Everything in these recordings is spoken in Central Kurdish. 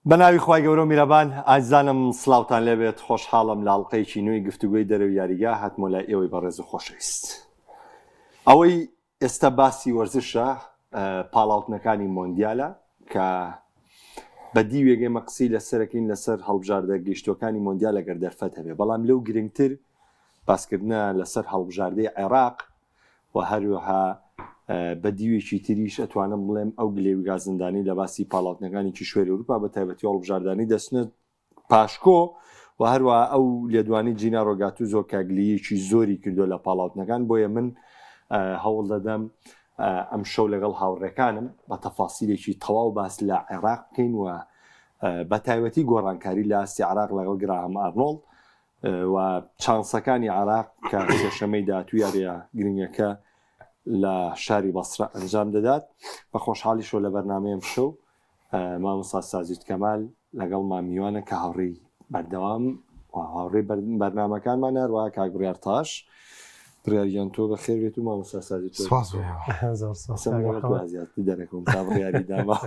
بەناوی خوای گەورە میرەبان ئازانم سڵاوتان لێبێت خۆشحاڵم لە ئەڵقەیەکی نوێی گفتوگوی دەرەوە یاریگا هاتمۆ لای ئێوەی بەڕێز و خۆشەویست. ئەوەی ئێستا باسی وەرزشە پاڵاوتنەکانی مۆندیالە کە بە دیوێگەی مەقسی لەسەرەکەین لەسەر هەڵبژاردە گەیشتوەکانی مۆندیال لەگەر دەرفەت هەبێ، بەڵام لەو گرنگتر باسکردنە لەسەر هەڵبژاردەی عێراق و هەروەها بە دیوێکی تریش ئەتوانم بڵێم ئەو گلێوی گازندانی لە باسی پاڵاوتنەکانی کیشوێری ئەوروپا بە تایبەتی هەڵبژاردانی دەچنە پاشکۆ و هەروەها ئەو لێدوانی جینا ڕۆگاتوزۆ کاگلیەکی زۆری کردو لە پاڵاوتنەکان. بۆیە من هەوڵ دەدەم ئەم شەو لەگەڵ هاوڕێکانم بە تەفاسیلێکی تەواو باس لە عێراق بکەین و بە تایبەتی گۆڕانکاری لە ئاستی عێراق لەگەڵ گراهام ئارنۆڵد و چانسەکانی عێراق کە سێشەمەی داهاتوو یاریە گرنگەکە لە شاری بەسرە ئەنجام دەدات. بە خۆشحاڵی شۆ لە بەرنامەیەم شەو مامۆستا ساجید کەمال لەگەڵ مامیوانە کە هاوڕێی بەردەوام هاوڕێی بەرنامەکانمان هەروەها کاک بڕیار تاش. بڕیاریان تۆ بە خێر بێت و مامۆستا ساجید دەرەکەم تا بڕیاری داما.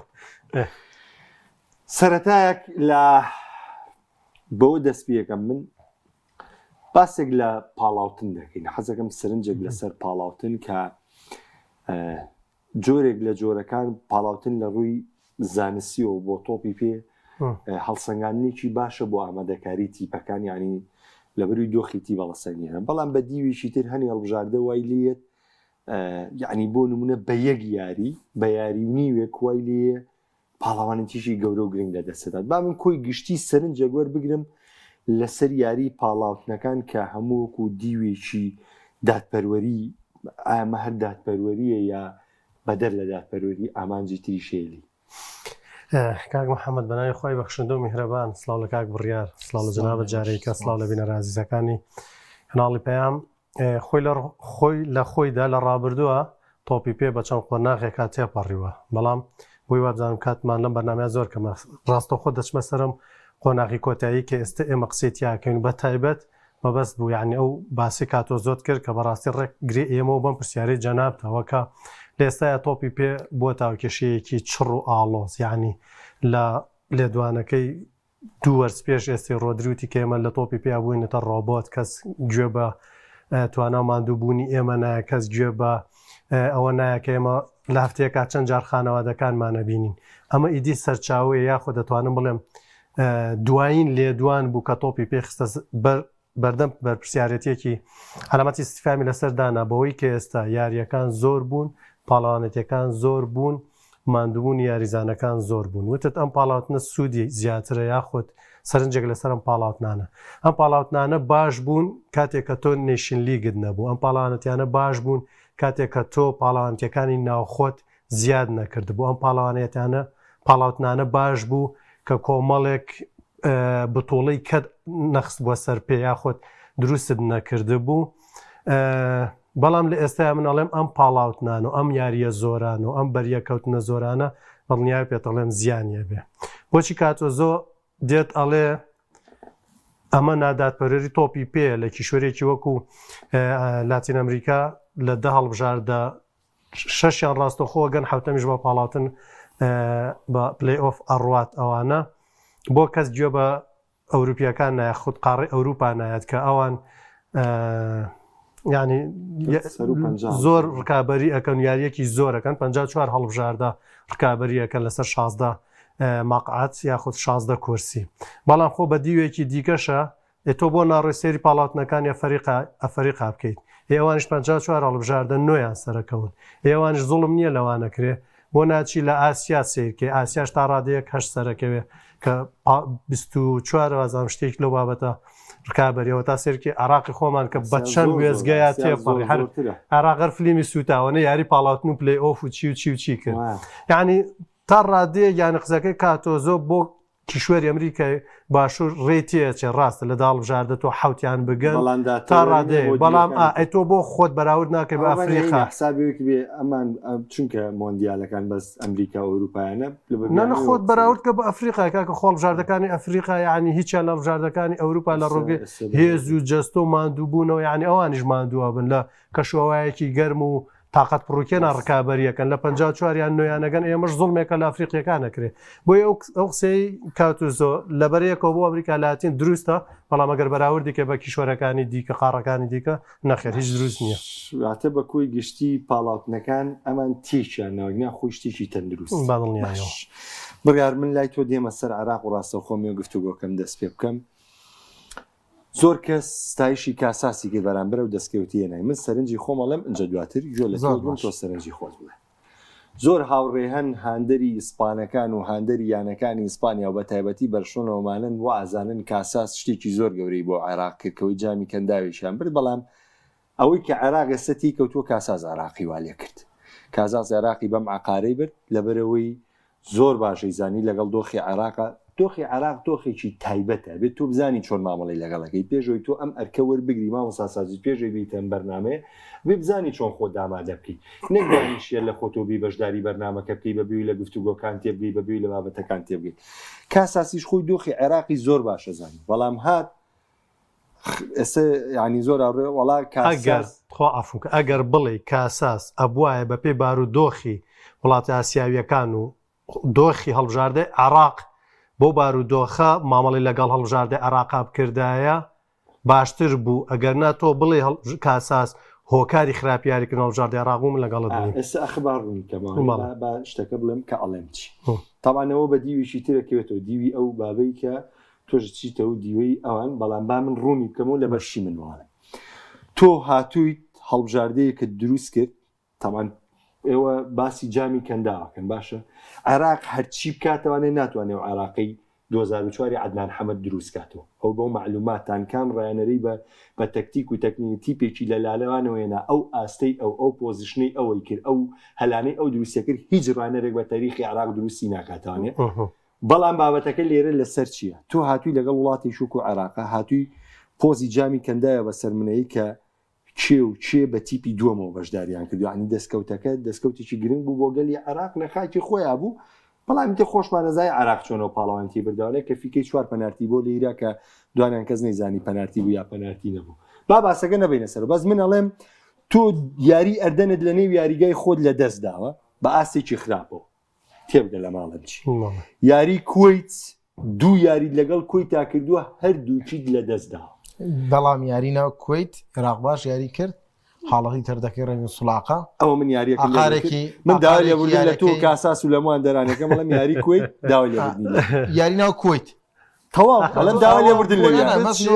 سەرەتایەک لە بۆ دەستپێکەکەم من باسێک لە پاڵاوتن دەکەین. حەزەکەم سرنجێک لەسەر پاڵاوتن کە جۆرێک لە جۆرەکان پاڵاوتن لە ڕووی زانستیەوە بۆ تۆپی پێ هەڵسەنگاندنێکی باشە بۆ ئامادەکاری تیپەکان، ینی لە بەروی دۆخی تی بەڵەسەنگێنە. بەڵام بە دیویشی تر هەنی هەڵبژاردە وای لێت، یعنی بۆ نمونە بە یەک یاری بە یاری و نیوێک وای لێ پاڵاوانێتیشی گەورە و گرنگ لە دەستدات. با من کۆی گشتی سەرنجە گوەر بگرم لەسەر یاری پاڵاوتنەکان کە هەمووەکو دیوێکی دادپەروەری ئامە هەر دادپەروەریە یا بەدەر لە دادپەروەری ئامانجی تریشێلی. کاک محەممەد بەناوی خۆی بەخشندە و میهرەبان، سڵاو لە کاک بڕیار، سڵاو لە جەنابەت جارێکە، سڵاو لە بینەرە عەزیزەکانی کەناڵی پەیام. خۆی لە خۆیدا لە ڕابردووە تۆپی پێ بە چەند قۆناغێکا تێپەڕیوە، بەڵام بۆی وابزانم کاتمان لەم بەرنامەیە زۆر کەمە. ڕاستەوخۆ دەچمە سەرم قۆناغی کۆتایی کە ئێستا ئێمە قسەی تیاکەین بە تایبەت مەبەست بوو، یعنی ئەو باسی کاتۆ زۆت کرد کە بەڕاستی ڕێک گرێ ئێمەوە بەم پرسیارەی جەنابتەوە کە لە ئێستاە تۆپی پێ بۆ تاوکێشەیەکی چڕ و ئاڵۆز، یعنی لە لێدوانەکەی دوو وەرز پێش ئێستی ڕۆدروتی کە ئێمە لە تۆپی پێ بووینەتە ڕۆبۆت، کەس گوێ بە توانە ماندووبوونی ئێمە نایە، کەس گوێ بە ئەوە نایە کە ئێمە لە هەفتەیەکە چەند جار خانەوادەکانمانە بینین. ئەمە ئیدی سەرچاوەیە، یاخۆ دەتوانم بڵێم دوایین لێدوان بوو کە تۆپی پێخستە بەردەم بەرپرسیارەتێکی علامەتی استیفامی لەسەر دانا بەوەی کە ئێستا یاریەکان زۆر بوون، پاڵەوانەتەکان زۆر بوون، ماندووبوون یاریزانەکان زۆر بوون. وتت ئەم پاڵاوتنە سوودی زیاترە یاخۆت سەرنجێک لەسەر ئەم پاڵاوتنانە. ئەم پاڵاوتنانە باش بوون کاتێک کە تۆ نێشن لیگت نەبوو، ئەم پاڵەوانەتیانە باش بوون کاتێک کە تۆ پاڵەوانەتەکانی ناوخۆت زیاد نەکرد بوو، ئەم پاڵاوتنانە باش بوو کە کۆمەڵێک بتۆڵەی کەت نەخست بووە سەر پێ یاخۆت دروستت نەکرد بوو. بەڵام لە ئێستا منەڵێم ئەم پاڵاوتنان و ئەم یاریە زۆران و ئەم بەریەکەوتنە زۆرانە بەڵنیای پێتەڵێم زیانیە بێ. بۆچی کاتۆ زۆ دێت ئەڵێ ئەمە نادادپەروەری تۆپی پێ لە کیشوەرێکی وەکو لاتین ئەمریکا لە 10 هەڵبژاردە 6یان ڕاستەخۆ گەن 7میش بە پاڵاوتن بە پلەی ئۆف ئەڕوات. ئەوانە بۆ کەس گوێ بە ئەوروپیەکان نایە، خود قاڕی ئەوروپا نایەت کە ئەوان ینی زۆر ڕکابەری ئەەکەن، یاریەکی زۆرەکەن 54 هەڵبژاردە ڕکابەری ئەەکەن لەسەر 16 مەقعەت یاخود 16 کورسی. بەڵام خۆ بە دیوێکی دیکەشە تۆ بۆ ناڕۆی سێری پاڵاوتنەکانی ئەفریقا بکەیت، ئێوانش 54 هەڵبژاردە 9یان سەرەکەون، ئێوانش زوڵم نییە لەوانەکرێ بۆ ناچی لە ئاسیا سیرکێ، ئاسیاش تا ڕادەیەک 8 سەرەکەوێ کە 24 وازام شتێک لەو بابەتە ڕکابەریەوە تا سێرکی عراقی خۆمان کە بە چەند وێزگەیە تێپەڕی، هەر عراقەر فلیمی سوتاوانە یاری پاڵاوتن و پلەی ئۆف و چی کرد. یعنی تا ڕادەیە یانی قزەکەی کاتۆزۆ بۆ کیشوەری ئەمریکای باشوور ڕێتیەچێ ڕاستە لە داڵبژاردە تۆ حوتیان بگەن تا ڕادەیە، بەڵام تۆ بۆ خۆت بەراورد ناکەی بە ئەفریقا حسابێکی بێ ئەمان چونکە مۆندیالەکان بەس ئەمریکا و ئەوروپایانە نە خۆت بەراورد کە بە ئەفریقا کاکە خۆڵبژاردەکانی ئەفریقا یعنی هیچیان لە بژاردەکانی ئەوروپا لە ڕۆگەی هێز و جەستۆ ماندووبوونەوە، یعنی ئەوانیش ماندووە بن لە کەشوەوایەکی گەرم و تااقەت پڕوکێنە ڕکابەریەکەن لە 54یان نوێیانەگەن ئێمەش زوڵمێکە لە ئەفریقیەکانەکرێ بۆیە ئەو قسەی کاتوزۆ لەبەرەیەکەوە بۆ ئەمریکا لاتین دروستە بەڵام ئەگەر بەراوردێکە بە کیشۆرەکانی دیکە قاڕەکانی دیکە نەخێر هیچ دروست نییە واتە بە کۆی گشتی پاڵاوتنەکان ئەمان تێکیان ناوەگنا خۆی شتێکی تەندروست باڵنیایەوە بڕیار من لای تۆ دێمە سەر عراق و ڕاستە خۆمی و گفتوگۆکەم دەست پێ بکەم زۆر کەس ستایشی کاساسی کرد بەرامبەر و دەستکەوتی هێنای من سەرنجی خۆمەڵێم ئەنجە دواتر گوێ لە تۆ سەرنجی خۆت بڵێ زۆر هاوڕێهەن هاندەری ئیسپانەکان و هاندەری یانەکانی ئیسپانیا و بە تایبەتی بەرشۆنەوەمانن و ئازانن کاساس شتێکی زۆر گەورەی بۆ عێراق کردکەوەی جامی کەنداویشیان برد بەڵام ئەوەی کە عێراق ئێستەتی کەوتووە کاساس عێراقی والێ کرد کاساس عێراقی بەم عقارەی برد لەبەرەوەی زۆر باشەی زانی لەگەڵ دۆخی عێراقە دۆخی عراق دۆخێکی تایبەتە بێت تۆ بزانی چۆن مامەڵی لەگەڵەکەی پێشەوەی تۆ ئەم ئەرکە وەربگری مامۆساسازی پێشەوەی بیتەن بەرنامەیە بێ بزانی چۆن خۆ دامادە بکەیت نەگوانیشیە لە خۆتۆبی بەشداری بەرنامەکە بکەی بەبیوی لە گفتوگۆکان تێبگەی بەبیوی لە بابەتەکان تێبگەیت کاساسیش خۆی دۆخی عێراقی زۆر باشە زانی بەڵام هات ئێستا ینی زۆر ئەڕێ وڵا کاساس خۆ ئەفوکە ئەگەر بڵێ کاساس ئەبوایە بەپێی بارودۆخی وڵاتی ئاسیاویەکان و دۆخی هەڵبژاردە عێراق بۆ بارودۆخە مامەڵی لەگەڵ هەڵبژاردە عێراقا بکردایە باشتر بوو ئەگەر نا تۆ بڵێ کاساس هۆکاری خراپیاریکردن هەڵبژاردە عێراق بوو من لەگەڵت بووم ئێستا ئەخبار ڕوونی کەماوە با شتەکە بڵێم کە ئەڵێم چی تەوانەوە بە دیویشی ترەکەوێتەوە دیوی ئەو بابەی کە تۆش چیتەوە دیوەی ئەوان بەڵام با من ڕوونی بکەمەوە لە بەشی منوانە تۆ هاتوویت هەڵبژاردەیەکە دروست کرد تەمان ئێوە باسی جامی کەنداوەکەن باشە عێراق هەرچی بکاتەوانێ ناتوانێت عێراقی 2004 عەدنان حەمەد دروست کاتەوە ئەو بەو معلوماتان کام ڕایەنەرەی بە تەکتیک و تەکنیتیپێکی لە لالەوانەوەینا ئەو ئاستەی ئەو پۆزیشنەی ئەوەی کرد ئەو هەلانەی ئەو دروستە کرد هیچ ڕایەنەرێک بە تاریخی عێراق دروستی ناکاتوانێت بەڵام بابەتەکە لێرە لەسەر چییە تۆ هاتووی لەگەڵ وڵاتی شوک و عێراقا هاتووی پۆزی جامی کەندایە بە سەرمنەیە کە کێ و چێ بە تیپی دووەمەوە بەشداریان کردو عنی دەستکەوتەکە دەستکەوتێکی گرنگ بوو بۆ گەلی عێراق نەخاکی خۆیان بوو بەڵام تێ خۆشمانەزای عێراق چۆنەوە پاڵەوانتی برداوانێت کە فیکەی 4 پەنارتی بۆ لێرا کە دوانیان کەس نەیزانی پەنارتی بوو یا پەنارتی نەبوو با باسەکە نەبینە سەر بەس من ئەڵێم تۆ یاری ئەردەنت لە نێو یاریگای خۆت لە دەست داوە بە ئاستێکی خراپەوە تێبگە لە ماڵم چی یاری کویت دوو یاری لەگەڵ کویت تا کردووە هەردووچیت لە دەست داوە بەڵام یاری ناو کویت عێراق باش یاری کرد حاڵەتی تەردەکەی ڕێنی سوڵاقا ئەوە من یاریەکەی من داوای لێبوردن لە تۆ کاساس و لەموان دەرانەکە بەڵام یاری کویت داوای لێبوردن یاری ناو کویت تەواو بەڵام داوای لێبوردن لە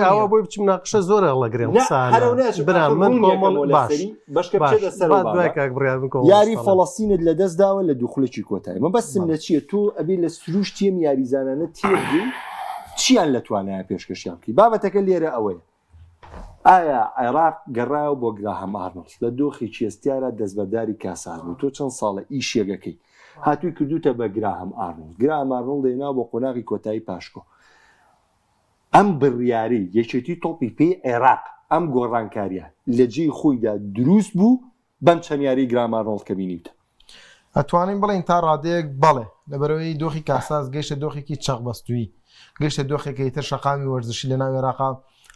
ئەوە بۆی بچم ناقشە زۆر هەڵەگرێن یاری فەڵەستینت لە دەست داوە لە دووخولێکی کۆتایی من بەسم لە چییە تۆ ئەبێ لە سروش تێم یاریزانانە تێبووی چیان لە توانایە پێشکەشیان بکەی بابەتەکە لێرە ئەوەیە ئایا عێراق گەڕایەوە بۆ گراهەم ئارنۆڵد لە دۆخی چێستیارە دەستبەرداری کاساس بوو تۆ چەند ساڵە ئیشێگەکەی هاتووی کردوتە بە گراهەم ئارنۆڵد گراهەم ئارنۆڵد دێنا بۆ قۆناغی کۆتایی پاشکۆ ئەم بڕیاری یەکێتی تۆپی پێی عێراق ئەم گۆڕانکاریە لە جێی خۆیدا دروست بوو بەم چەندیاری گراهەم ئارنۆڵد کە بینیوتە ئەتوانین بڵین تا ڕادەیەک بەڵێ لەبەرەوەی دۆخی کاساس گەیشتە دۆخێکی چەقبەستووی گەیشتە دۆخێکی تر شەقامی وەرزشی لە ناو عێراقا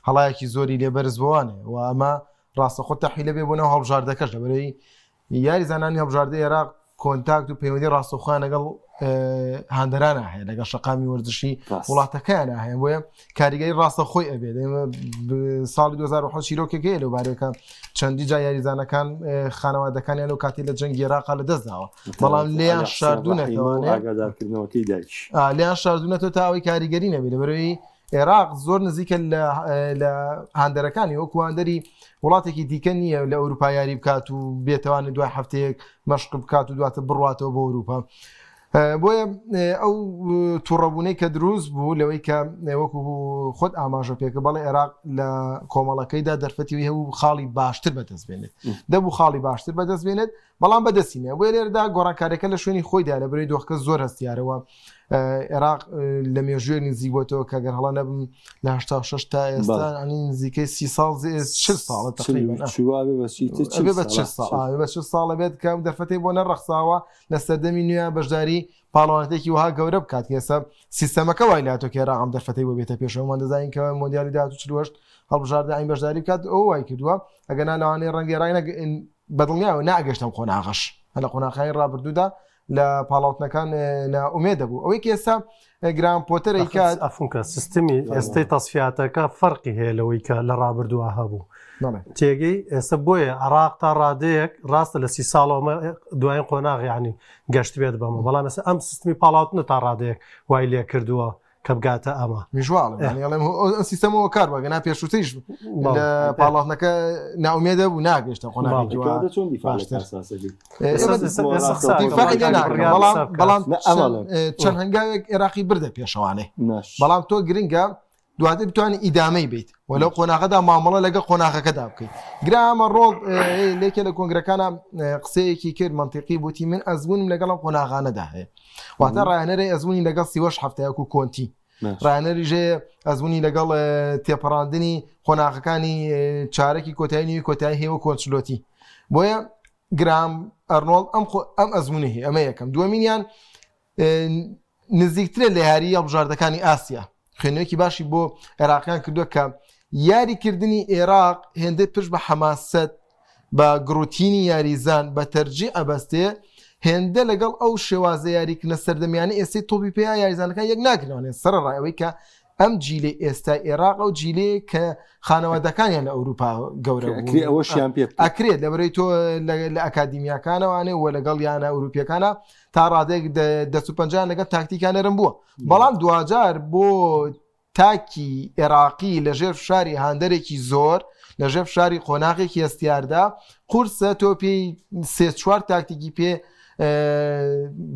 هەڵایەکی زۆری لێبەرز بوانێ و ئەمە ڕاستەخۆ تەحویلە بێ بۆ ناو هەڵبژاردەکەش لەبەرەوەی یاری زانانی هەڵبژاردەی عێراق کۆنتاکت و پەیوەندی ڕاستەوخۆیان لەگەڵ هاندەرانە هەیە لەگەڵ شەقامی وەرزشی وڵاتەکانە هەیە بۆیە کاریگەری ڕاستەخۆی ئەبێت ساڵی 2010 شیرۆکێکەیە لەوبارەکە چەندی جا یاریزانەکان خانەوادەکانیان و کاتی لە جەنگی عێراقا لە دەست داوە بەڵام لێیان شاردوونەتەوە تا ئەوەی کاریگەری نەبێت لەبەرەوەی عێراق زۆر نزیکە لە هاندەرەکانی وەکو هاندەری وڵاتێکی دیکە نییە لە ئەوروپا یاری بکات و بێتوانێت دوای هەفتەیەک مەشق بکات و دواتە بڕواتەوە بۆ ئەوروپا بۆیە ئەو تووڕەبوونەی کە دروست بوو لەوەی کە وەکو خۆت ئاماژە پێکە بەڵێ عێراق لە کۆمەڵەکەیدا دەرفەتی هەبوو خاڵی باشتر بەدەستبێنێت دەبوو خاڵی باشتر بەدەستبێنێت بەڵام بەدەستینە بۆیە لێرەدا گۆڕانکاریەکە لە شوێنی خۆیدا لە بەرەوەی دۆخەکە زۆر هەستیارەوە عێراق لە مێژوێ نزیک بۆتەوە کە گەر هەڵا نەبم لە 86 تا ئێستا نزیکەی 30 ساڵ 6 ساڵە تقریبا بە 6 ساڵە بێت کە دەرفەتەی بۆ نەڕەخساوە لە سەردەمی نوێ بەشداری پاڵەوانێتێکی وها گەورە بکات کێسە سیستەمەکە وای لاتۆ کە عێراق ئەم دەرفەتەی بۆ بێتە پێشەوەمان دەزانین کە مۆندیالی 2048 هەڵبژاردە ئەین بەشداری بکات ئەو وای کردووە ئەگەنا لەوانەیە ڕەنگی ڕای بەدڵنیاوە ناگەشتم قۆناغەش هەلە قۆناغەکانی ڕابردوودا لە پاڵاوتنەکان ناومێدە بوو ئەوەی کە ئێستا گران پۆتەرێک کات ئەفونکە سیستمی ئێستای تەسفیاتەکە فەرقی هەیە لەوەی کە لە ڕابردووە هەبوو تێگەی ئێستا بۆیە عراق تا ڕادەیەک ڕاستە لە 30 ساڵەوە دوایین قۆناغ ینی گەشت بێت بەمە بەڵام ئێستا ئەم سیستمی پاڵاوتنە تا ڕادەیەک وای لێ کردووە کە بگاتە ئەمە میژواڵم سیستەمەوە کار بەگەنا پێشوتیش لە پاڵاتنەکە ناومێدە بوو ناگەشتە قۆناغی بەڵام چەند هەنگاوێک عێراقی بردە پێشەوانێ بەڵام تۆ گرنگە دواتر بتوانانی ئیدامەی بیت وەلەو قۆناغەدا مامەڵە لەگە قۆناغەکەدا بکەیت گرامە ڕۆڵ لێکێ لە کۆنگرەکانە قسەیەکی کرد منتیقی بوتی من ئەزمونم لەگەڵم قۆناغانەدا هەیە واتە ڕایەنەرەی ئەزمونی لەگەڵ سیوەش هەفتەیەک و کۆنتی ڕایەنەری ژێ ئەزمونی لەگەڵ تێپەڕاندنی قۆناغەکانی چارەکی کۆتاییی کۆتایی هێوە کۆنسلۆتی بۆیە گرام ئەرنۆڵ ئەم ئەزمونی هەیە ئەمە یەکەم دووەمینیان نزیکترە لە یاریە بژاردەکانی ئاسیا خوێنەوەکی باشی بۆ عێراقیان کردووە کە یاریکردنی عێراق هێندە پشت بە حەماسەت بە گروتینی یاریزان بە تەرجیع ئەبەستێ هێندە لەگەڵ ئەو شێوازە یاریکردنە سەردەمیانە ئێستی تۆپی پێ یاریزانەکان یەک ناکردوانێت سەرڕایەوەی کە ئەم جیلێ ئێستا عێراق و جیلێ کە خانەوادەکانیان لە ئەوروپا گەورە ئەوەشیان پێ ئەکرێت لەبەرەوەی تۆ لە ئەکادیمیاکانەوانێ و لەگەڵ یانە ئەوروپیەکانە تا ڕادێک 150 لەگەڵ تاکتیکانەرم بووە بەڵام دوجار بۆ تاکی عێراقی لەژێر شاری هاندەرێکی زۆر لەژێر شاری قۆناغێکی ئەستیاردا قورسە تۆ پێی 3-4 تاکتیکی پێ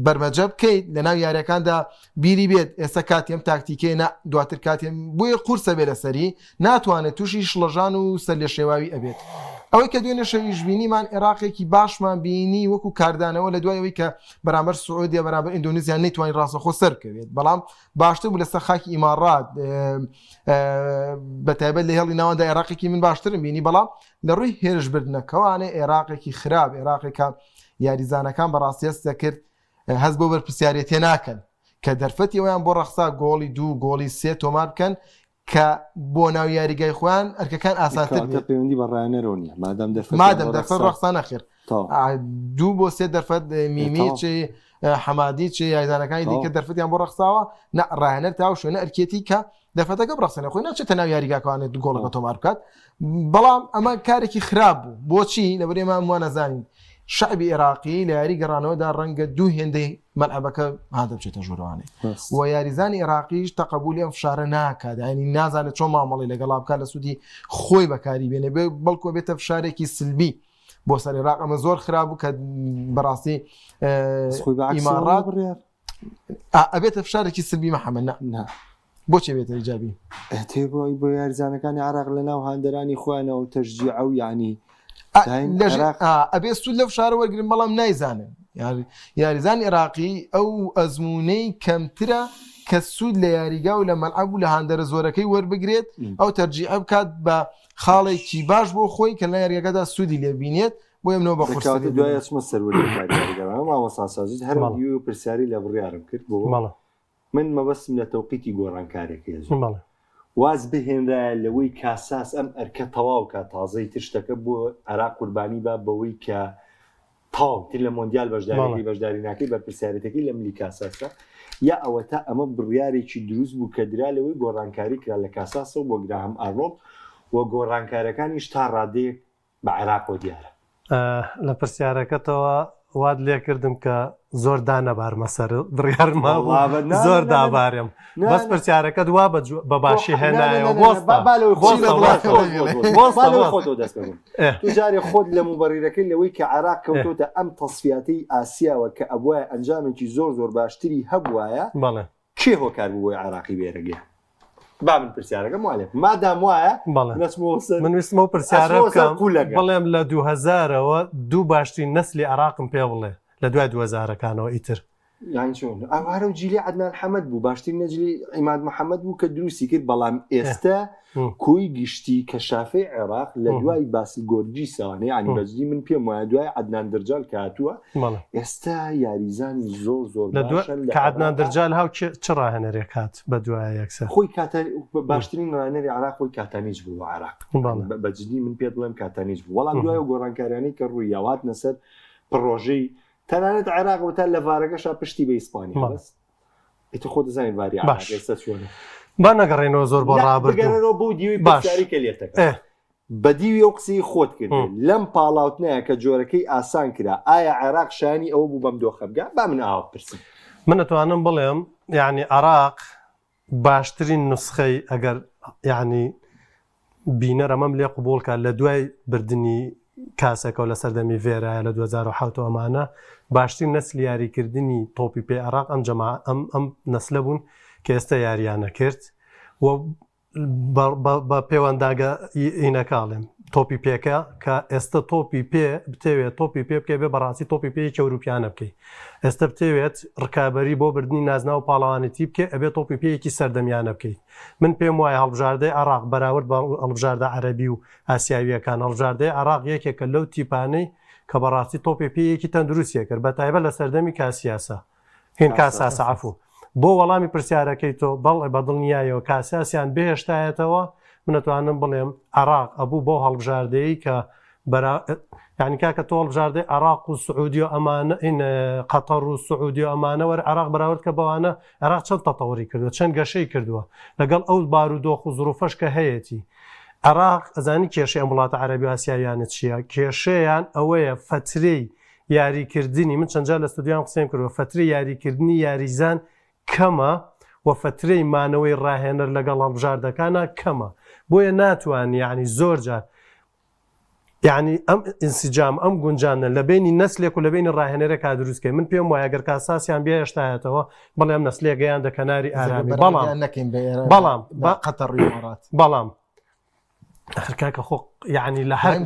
بەرمەجە بکەیت لە ناو یاریەکاندا بیری بێت ئێستا کاتیم تاکتیکێ دواتر کاتێم بۆیە قورسە بێ لەسەری ناتوانێت تووشی شڵەژان و سەر لێ شێواوی ئەبێت ئەوەی کە دوێنێ شەویش بینیمان عێراقێکی باشمان بینی وەکو کاردانەوە لە دوایەوەی کە بەرامبەر سعودیە بەرامبەر ئیندۆنیزیان نەیتوانین ڕاستەخۆ سەر بکەوێت بەڵام باشتر بوو لەسەر خاکی ئیمارات بەتایبەت لە هێڵی ناوەندا عێراقێکی من باشترم بینی بەڵام لە ڕووی هێرشبردنەکەوانێ عێراقێکی خراپ عێراقێکە یاریزانەکان بەڕاستی هەست کرد هەست بۆ بەرپرسیارەتێ ناکەن کە دەرفەتی ئەویان بۆ ڕەخسا گۆڵی 2 گۆڵی 3 تۆمار بکەن کە بۆ ناو یاریگای خۆیان ئەرکەکان ئاسانتر پەیوەندی بە ڕایەنەرەوە نیە مادەم دەرفەت ڕەخسا نەخێر 2 بۆ 3 دەرفەت میمی چی حەمادی چی یاریزانەکانی دیکە دەرفەتیان بۆ ڕەخساوە ڕایەنەر تا شوێنە ئەرکێتی کە دەرفەتەکە بڕەخسەنە خۆی ناچێتە ناو یاریگاکانێت گۆڵەکە تۆمار بکات بەڵام ئەمە کارێکی خراپ بوو بۆچی لەبەر ئێمە وانە زانین شعبی عێراقی لە یاری گەڕانەوەدا ڕەنگە 2 هێندەی مەلعەبەکە هاتە بچێتە ژوورەوانێ و یاریزانی عێراقیش تەقبولی ئەم فشارە ناکات ینی نازانێت چۆن مامەڵی لەگەڵا بکات لە سوودی خۆی بەکاری بێنێ بەڵکو بێتە فشارێکی سلبی بۆ سەر عێراق ئەمە زۆر خراپ بوو کە بەڕاستی ئیمارات ئەبێتە فشارێکی سلبی مەحەمەد بۆچی بێتە ئیجابی تێبووی بۆ یاریزانەکانی عێراق لە ناو هاندەرانی خۆیانەوە تەشجیع ئەو یعنی ئەبێ سوود لە فشارە وەرگرن بەڵام نایزانن یاریزانی عێراقی ئەو ئەزمونەی کەمترە کە سوود لە یاریگا و لە مەلعەب و لە هاندەرە زۆرەکەی وەربگرێت ئەو تەرجیع بکات بە خاڵێکی باش بۆ خۆی کە لە یاریەکەدا سوودی لێبینێت بۆ ئەمنەوە بە قورسی دوای چمە سەروەری مامۆستاسازیت هەر و پرسیاری لە بڕیارم کرد بۆ من مەبەستم لە تەوقیتی گۆڕانکارێکی واز بهێنرا لەوەی کاساس ئەم ئەرکە تەواو کە تازەی تشتەکە بۆ عێراق قوربانی بە بەوەی کە تاوتر لە مۆندیال بەشداری ناکەی بە پرسیارەتەکەی لە ملی کاساسە یا ئەوە تا ئەمە بڕیارێکی دروست بوو کە درا لەوەی گۆڕانکاری کرا لە کاساسەوە بۆ گراهەم ئارنۆڵد و گۆڕانکارەکانیش تا ڕادەیەک بە عێراقەوە دیارە لە پرسیارەکەتەوە واد لێ کردم کە زۆر دانەبارمە سەر بڕیارمە زۆر دابارم بەس پرسیارەکە دوا بە باشی هێنایەوە جارێ خۆت لە موبەڕیرەکەی لەوەی کە عێراق کەوتۆتە ئەم تەسفیاتەی ئاسیاوە کە ئەبووە ئەنجامێکی زۆر باشتری هەبوایە کێ هۆکار بووی عێراقی بێرەگە با من پرسیارەکەم وایە مادام وایە من ویستمە پرسیارە بکەم بڵێم لە 2000ەوە 2 باشترین نەسلی عێراقم پێ بڵێ لە دوای 2000ەکانەوە ئیتر یان چۆن ئەوارە و جیلی عەدنان حەمەد بوو باشترین نەجلی عیماد محەممەد بوو کە دروستی کرد بەڵام ئێستا کۆی گشتی کەشافەی عێراق لە دوای باسی گۆرجی ساوانەیە ینی بەجدی من پێم وایە دوای عەدنان دەرجال کە هاتووە ئێستا یاریزانی زۆر کە عەدنان دەرجال هاو چ ڕاهێنەرێک هات بە دوای یەکسەر خۆی باشترین ڕاهێنەری عێراق خۆی کاتانیج بوو عێراق بەجدی من پێ بڵێم کاتانیج بوو وەڵام دوای گۆڕانکاریانەی کە ڕووی یاوات نەسەر پڕۆژەی تەنانەت عێراق وتا لە ڤارەکەشا پشتی بە ئیسپانیا بەس ئیتر خۆ دەزانین واری عێراق ئێستا چۆنە با نەگەڕێنەوە زۆر بۆ ڕابردوو بۆ دیوی باشیاری کە لێتەکە بە دیوی ئەو قسەی خۆت کرد لەم پاڵاوتنەیە کە جۆرەکەی ئاسان کرا ئایا عێراق شانی ئەوە بوو بەم دۆخە بگا با من ئاوە پرسم من ئەتوانم بڵێم یعنی عێراق باشترین نسخەی ئەگەر یعنی بینەر ئەمەم لێ قبوڵ کە لە دوای بردننی کاسەکە و لە سەردەمی ڤێرایە لە 2007 ئەمانە باشترین نەسلی یاریکردنی تۆپی پێ عێراق ئەم نەسلە بوون کە ئێستا یاریانە کرد و بە پەیوەنداگە ئینەکاڵێم تۆپی پێکە کە ئێستا تۆپی پێ بتەوێت تۆپی پێ بکە بێ بەڕاستی تۆپی پێیەکی ئەوروپیانە بکەیت ئێستا بتەوێت ڕکابەری بۆ بردننی نازنا و پاڵەوانێتی بکە ئەبێ تۆپی پێیەکی سەردەمیانە بکەیت من پێم وایە هەڵبژاردەی عێراق بەراورد بە هەڵبژاردە عەرەبی و ئاسیاویەکان هەڵبژاردەی عێراق یەکێکە لەو تیپانەی کە بەڕاستی تۆپی پێیەکی تەندروستیە کرد بە تایبەت لە سەردەمی کاسیاسە هین کاساسە عەفوو بۆ وەڵامی پرسیارەکەی تۆ بەڵێ بەدڵنیایەوە کاسیاسیان بهێشتایەتەوە من ئەتوانم بڵێم عێراق ئەبوو بۆ هەڵبژاردەیە کە یعنی کاکە تۆ هەڵبژاردەی عێراق و سعودی و ئەمانە قەتەر و سعودی و ئەمانە وەرە عێراق بەراورد کە بەوانە عێراق چەند تەتەوری کردووە چەند گەشەی کردووە لەگەڵ ئەو بارودۆخ و زروفەش کە هەیەی عێراق ئەزانی کێشەی ئەم وڵاتە عەرەبی و ئاسیاویانە چییە کێشەیان ئەوەیە فترەی یاریکردنی من چەند جار لە ستودیۆیان قسەیم کردووە فترەی یاریکردنی یاریزان کەمە و فترەی مانەوەی ڕاهێنەر لەگەڵ هەڵبژاردەکانە کەمە بۆیە ناتوانانی یعنی زۆر جار یعنی ئەم ئینسیجام ئەم گونجانە لە بینی نەسلێک و لە بینی ڕاهێنەرێک کا دروستکەی من پێم وایە ئەگەر کاساسیان بێ هێشتایەتەوە بەڵێم نەسلێک گەیان دەکەناری ئارامی بەڵام ئەخرکاکە خۆ یعنی لە هەر